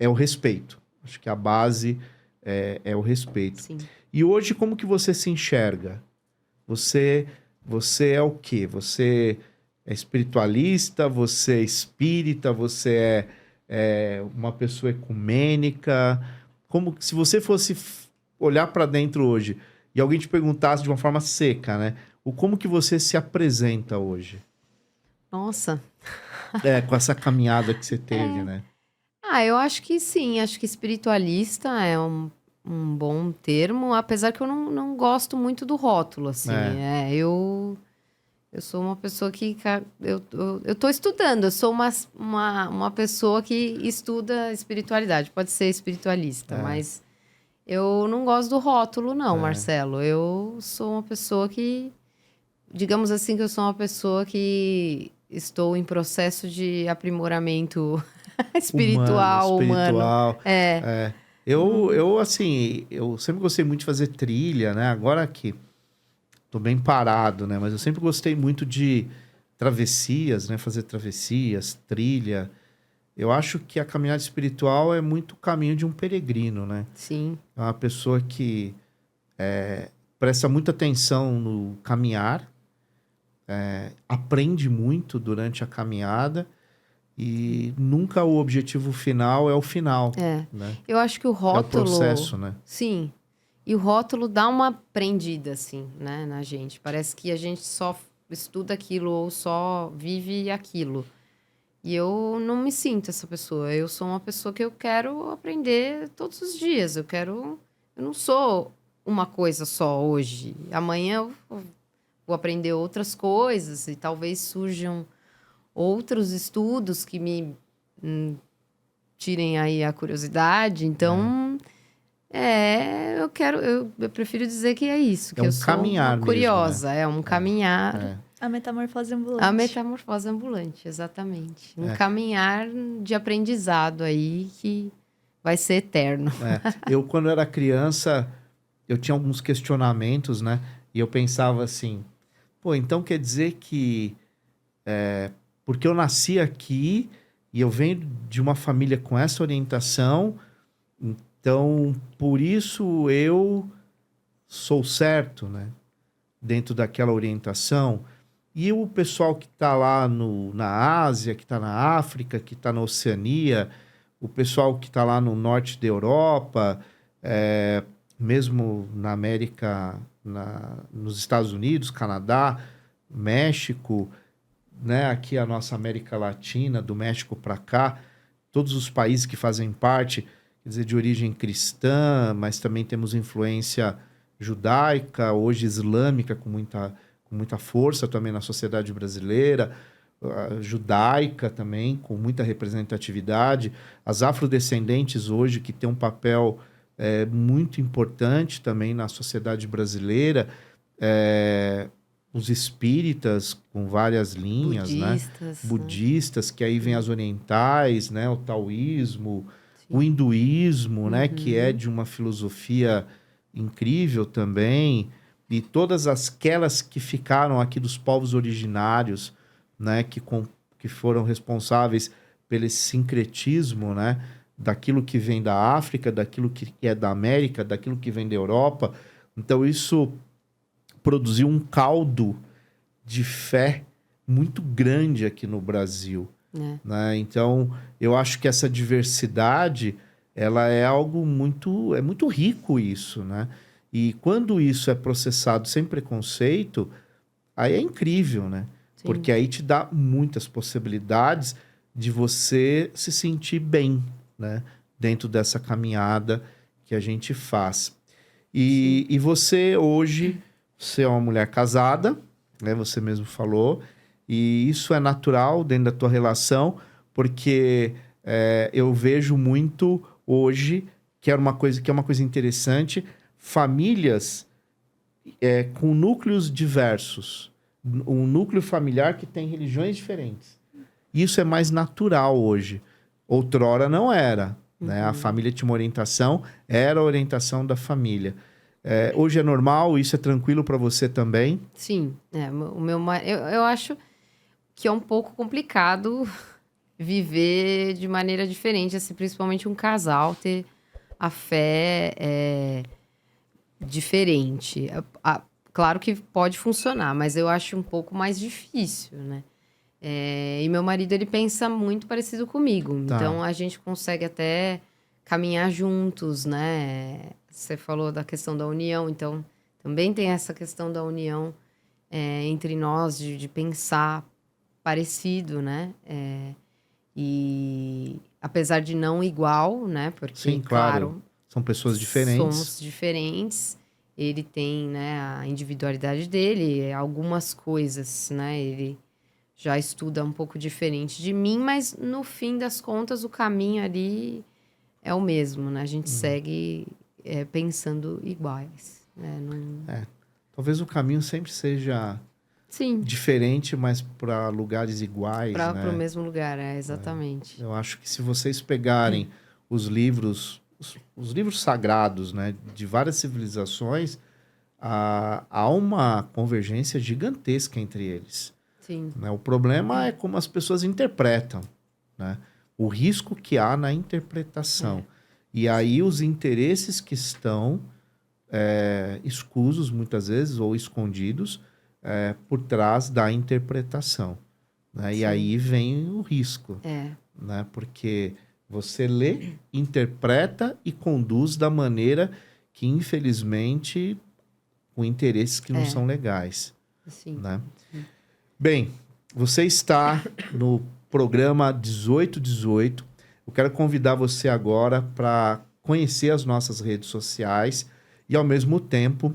o respeito. Acho que a base é o respeito. Sim. E hoje, como que você se enxerga? Você é o quê? Você é espiritualista? Você é espírita? Você é uma pessoa ecumênica? Como se você fosse olhar para dentro hoje e alguém te perguntasse de uma forma seca, né? Como que você se apresenta hoje? Nossa. Com essa caminhada que você teve, né? Eu acho que sim. Acho que espiritualista é um bom termo, apesar que eu não gosto muito do rótulo, assim. Eu sou uma pessoa que... Eu tô estudando. Eu sou uma pessoa que estuda espiritualidade. Pode ser espiritualista, mas eu não gosto do rótulo, não, Marcelo. Eu sou uma pessoa que... Digamos assim que eu sou uma pessoa que estou em processo de aprimoramento espiritual, humano. espiritual. É. Assim, eu sempre gostei muito de fazer trilha, né? Agora que tô bem parado, né? Mas eu sempre gostei muito de travessias, né? Fazer travessias, trilha. Eu acho que a caminhada espiritual é muito o caminho de um peregrino, né? Sim. É uma pessoa que presta muita atenção no caminhar, aprende muito durante a caminhada e nunca o objetivo final é o final, né? Eu acho que o É o rótulo... processo, né? Sim. E o rótulo dá uma prendida, assim, né, na gente. Parece que a gente só estuda aquilo ou só vive aquilo. E eu não me sinto essa pessoa. Eu sou uma pessoa que eu quero aprender todos os dias. Eu não sou uma coisa só hoje. Amanhã eu vou aprender outras coisas e talvez surjam outros estudos que me tirem aí a curiosidade. Então, eu prefiro dizer que é isso, que É um eu sou caminhar uma mesmo, curiosa. É um caminhar. A metamorfose ambulante. A metamorfose ambulante, exatamente. Um caminhar de aprendizado aí que vai ser eterno. Eu, quando era criança, eu tinha alguns questionamentos, né? E eu pensava assim, pô, então quer dizer que porque eu nasci aqui e eu venho de uma família com essa orientação, então por isso eu sou certo, né? Dentro daquela orientação. E o pessoal que está lá na Ásia, que está na África, que está na Oceania, o pessoal que está lá no norte da Europa, mesmo na América, nos Estados Unidos, Canadá, México, né? Aqui a nossa América Latina, do México para cá, todos os países que fazem parte, quer dizer, de origem cristã, mas também temos influência judaica, hoje islâmica, com muita força também na sociedade brasileira, judaica também, com muita representatividade, as afrodescendentes hoje, que tem um papel muito importante também na sociedade brasileira, os espíritas com várias linhas, budistas, que aí vem as orientais, né? O taoísmo, o hinduísmo, né? Que é de uma filosofia incrível também, e todas aquelas que ficaram aqui dos povos originários, né? Que foram responsáveis pelo sincretismo, né? Daquilo que vem da África, daquilo que é da América, daquilo que vem da Europa. Então isso produziu um caldo de fé muito grande aqui no Brasil, né? Então, eu acho que essa diversidade, ela é algo muito rico isso, né? E quando isso é processado sem preconceito, aí é incrível, né? Sim. Porque aí te dá muitas possibilidades de você se sentir bem, né? Dentro dessa caminhada que a gente faz. E você hoje... Você é uma mulher casada, né? Você mesmo falou, e isso é natural dentro da tua relação, porque eu vejo muito hoje que é uma coisa interessante, famílias com núcleos diversos, um núcleo familiar que tem religiões diferentes. Isso é mais natural hoje. Outrora não era, né? A família tinha uma orientação, era a orientação da família. Hoje é normal, isso é tranquilo para você também? Sim, eu acho que é um pouco complicado viver de maneira diferente, assim, principalmente um casal ter a fé diferente. Claro que pode funcionar, mas eu acho um pouco mais difícil, né? E meu marido, ele pensa muito parecido comigo, então a gente consegue até caminhar juntos, né? Você falou da questão da união, então também tem essa questão da união entre nós, de pensar parecido, né? E apesar de não igual, né? Porque, sim, claro, são pessoas diferentes. Somos diferentes. Ele tem, né, a individualidade dele, algumas coisas, né? Ele já estuda um pouco diferente de mim, mas no fim das contas o caminho ali é o mesmo, né? A gente segue pensando iguais, né? Talvez o caminho sempre seja Sim, diferente, mas para lugares iguais, para né? o mesmo lugar, exatamente. Eu acho que se vocês pegarem os livros, os livros sagrados, né, de várias civilizações, há uma convergência gigantesca entre eles, Sim, né? O problema é como as pessoas interpretam, né? O risco que há na interpretação. E aí os interesses que estão escusos, muitas vezes, ou escondidos, por trás da interpretação, né? E sim. aí vem o risco, É, né? Porque você lê, interpreta e conduz da maneira que, infelizmente, com interesses que não são legais, sim. né? Bem, você está no programa 1818. Eu quero convidar você agora para conhecer as nossas redes sociais e, ao mesmo tempo,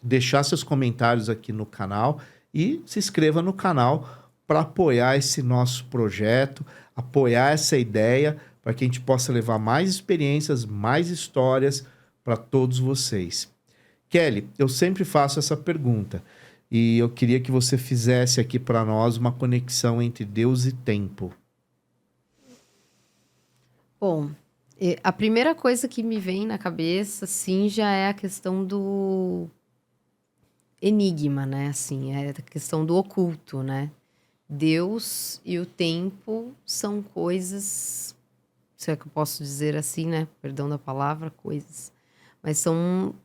deixar seus comentários aqui no canal e se inscreva no canal para apoiar esse nosso projeto, apoiar essa ideia, para que a gente possa levar mais experiências, mais histórias para todos vocês. Kelly, eu sempre faço essa pergunta e eu queria que você fizesse aqui para nós uma conexão entre Deus e tempo. Bom, a primeira coisa que me vem na cabeça, sim, já é a questão do enigma, né? Assim, é a questão do oculto, né? Deus e o tempo são coisas, se é que eu posso dizer assim, né? Perdão da palavra, coisas. Mas são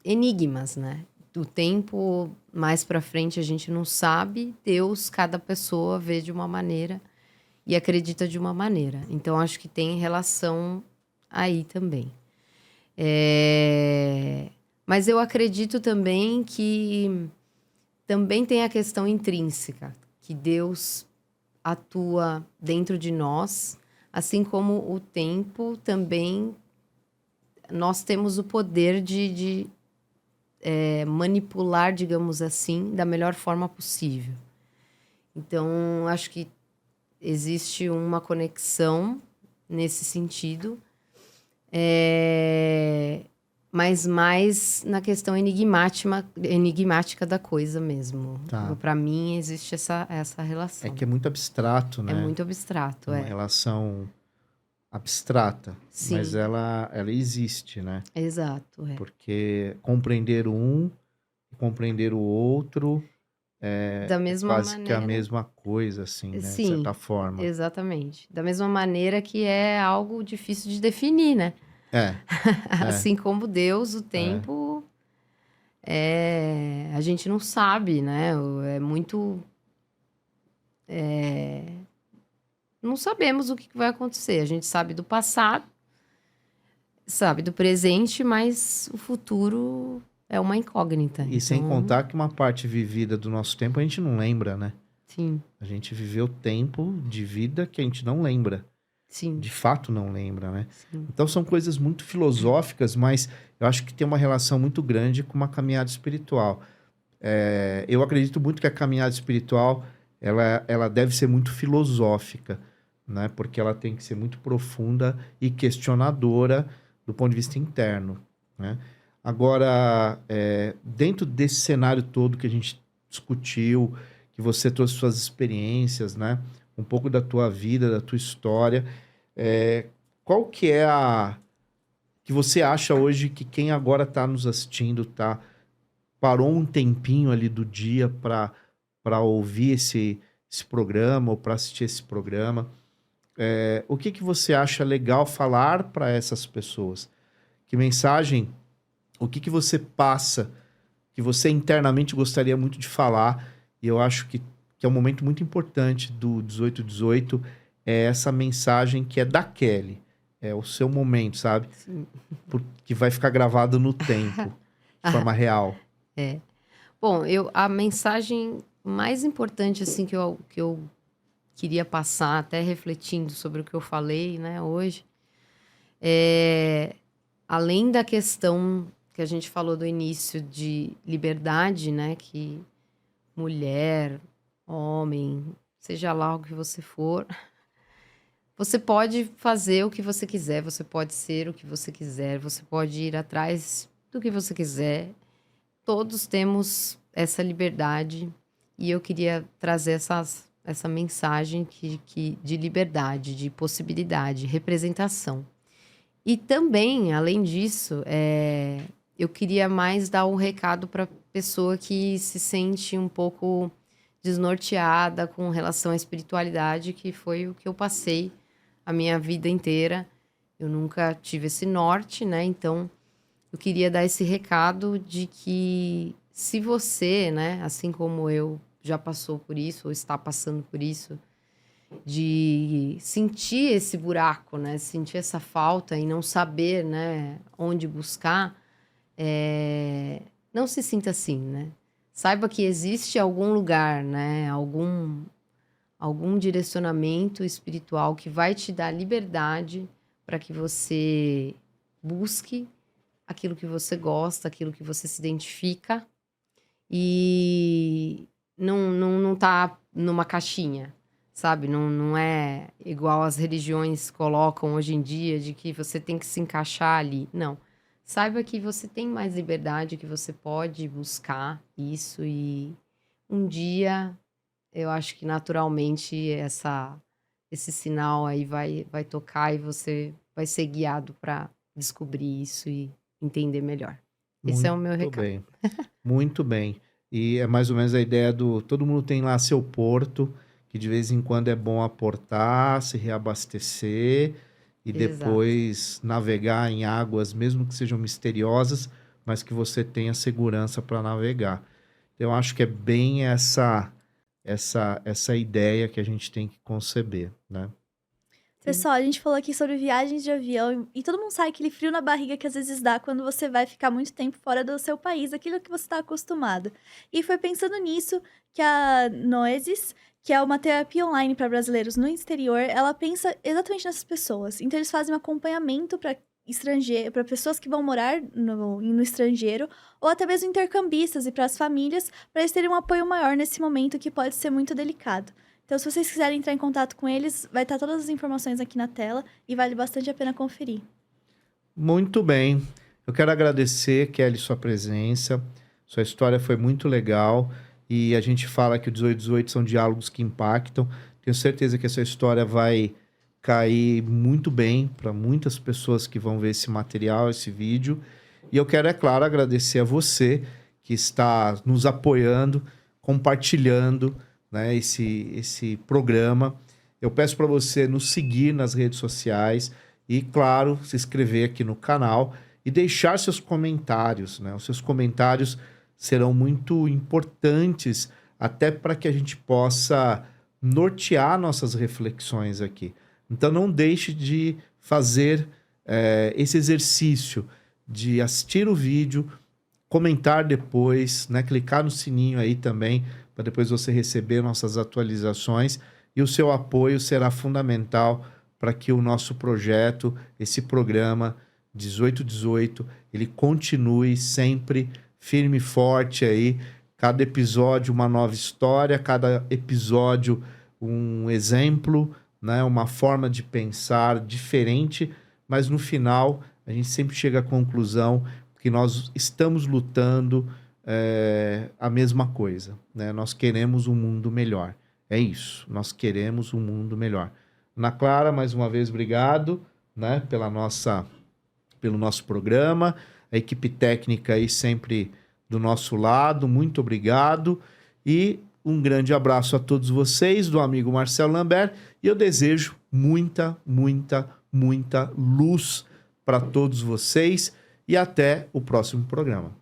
enigmas, né? O tempo, mais pra frente, a gente não sabe. Deus, cada pessoa vê de uma maneira e acredita de uma maneira. Então, acho que tem relação aí também. Mas eu acredito também que também tem a questão intrínseca, que Deus atua dentro de nós, assim como o tempo também, nós temos o poder de manipular, digamos assim, da melhor forma possível. Então, acho que existe uma conexão nesse sentido, mas mais na questão enigmática da coisa mesmo. Tá. Para mim, existe essa relação. É que é muito abstrato, né? É muito abstrato, Uma relação abstrata, Sim. mas ela existe, né? Exato, Porque compreender um e compreender o outro da mesma quase maneira. que a mesma coisa, assim, né? De Sim, certa forma. exatamente. Da mesma maneira que é algo difícil de definir, né? Assim como Deus, o tempo, a gente não sabe, né? É muito... não sabemos o que vai acontecer. A gente sabe do passado, sabe do presente, mas o futuro é uma incógnita. E sem contar que uma parte vivida do nosso tempo a gente não lembra, né? Sim, A gente viveu tempo de vida que a gente não lembra. sim, De fato não lembra, né? sim. Então são coisas muito filosóficas, mas eu acho que tem uma relação muito grande com uma caminhada espiritual. Eu acredito muito que a caminhada espiritual ela deve ser muito filosófica, né? Porque ela tem que ser muito profunda e questionadora do ponto de vista interno, né? Agora, dentro desse cenário todo que a gente discutiu, que você trouxe suas experiências, né? Um pouco da tua vida, da tua história, qual que é que você acha hoje que quem agora está nos assistindo, parou um tempinho ali do dia para ouvir esse programa ou para assistir esse programa, o que você acha legal falar para essas pessoas? Que mensagem, o que você passa, que você internamente gostaria muito de falar, e eu acho que é um momento muito importante do 1818, é essa mensagem que é da Kelly, é o seu momento, sabe? Sim. Que vai ficar gravado no tempo, de forma real. Bom, a mensagem mais importante, assim, que eu queria passar, até refletindo sobre o que eu falei, né, hoje, além da questão que a gente falou do início de liberdade, né, que mulher, homem, seja lá o que você for, você pode fazer o que você quiser, você pode ser o que você quiser, você pode ir atrás do que você quiser. Todos temos essa liberdade E eu queria trazer essa mensagem de liberdade, de possibilidade, representação. E também, além disso, eu queria mais dar um recado para a pessoa que se sente um pouco desnorteada com relação à espiritualidade, que foi o que eu passei a minha vida inteira. Eu nunca tive esse norte, né? Então, eu queria dar esse recado de que se você, né, assim como eu, já passou por isso ou está passando por isso, de sentir esse buraco, né? Sentir essa falta e não saber, né, onde buscar, não se sinta assim, né? Saiba que existe algum lugar, né? Algum direcionamento espiritual que vai te dar liberdade para que você busque aquilo que você gosta, aquilo que você se identifica e não tá numa caixinha, sabe? Não é igual as religiões colocam hoje em dia, de que você tem que se encaixar ali. Não. Saiba que você tem mais liberdade, que você pode buscar isso e um dia, eu acho que naturalmente esse sinal aí vai tocar e você vai ser guiado para descobrir isso e entender melhor. Esse é o meu recado. Muito bem, muito bem. E é mais ou menos a ideia todo mundo tem lá seu porto, que de vez em quando é bom aportar, se reabastecer e Exato. depois navegar em águas, mesmo que sejam misteriosas, mas que você tenha segurança para navegar. Eu acho que é bem essa ideia que a gente tem que conceber, né? Pessoal, a gente falou aqui sobre viagens de avião e todo mundo sabe aquele frio na barriga que às vezes dá quando você vai ficar muito tempo fora do seu país, aquilo que você está acostumado. E foi pensando nisso que a Noesis, que é uma terapia online para brasileiros no exterior, ela pensa exatamente nessas pessoas. Então eles fazem um acompanhamento para pessoas que vão morar no estrangeiro, ou até mesmo intercambistas e para as famílias, para eles terem um apoio maior nesse momento que pode ser muito delicado. Então, se vocês quiserem entrar em contato com eles, vai estar todas as informações aqui na tela e vale bastante a pena conferir. Muito bem. Eu quero agradecer, Kelly, sua presença. Sua história foi muito legal e a gente fala que o 1818 são diálogos que impactam. Tenho certeza que essa história vai cair muito bem para muitas pessoas que vão ver esse material, esse vídeo. E eu quero, é claro, agradecer a você que está nos apoiando, compartilhando, né, esse programa. Eu peço para você nos seguir nas redes sociais e, claro, se inscrever aqui no canal e deixar seus comentários, né? Os seus comentários serão muito importantes até para que a gente possa nortear nossas reflexões aqui. Então não deixe de fazer esse exercício de assistir o vídeo, comentar depois, né? Clicar no sininho aí também, para depois você receber nossas atualizações, e o seu apoio será fundamental para que o nosso projeto, esse programa 1818, ele continue sempre firme e forte aí, cada episódio uma nova história, cada episódio um exemplo, né, uma forma de pensar diferente, mas no final a gente sempre chega à conclusão que nós estamos lutando a mesma coisa, né? Nós queremos um mundo melhor. É isso, nós queremos um mundo melhor. Ana Clara, mais uma vez, obrigado, né, pelo nosso programa. A equipe técnica aí sempre do nosso lado, muito obrigado. E um grande abraço a todos vocês, do amigo Marcelo Lambert. E eu desejo muita, muita, muita luz para todos vocês. E até o próximo programa.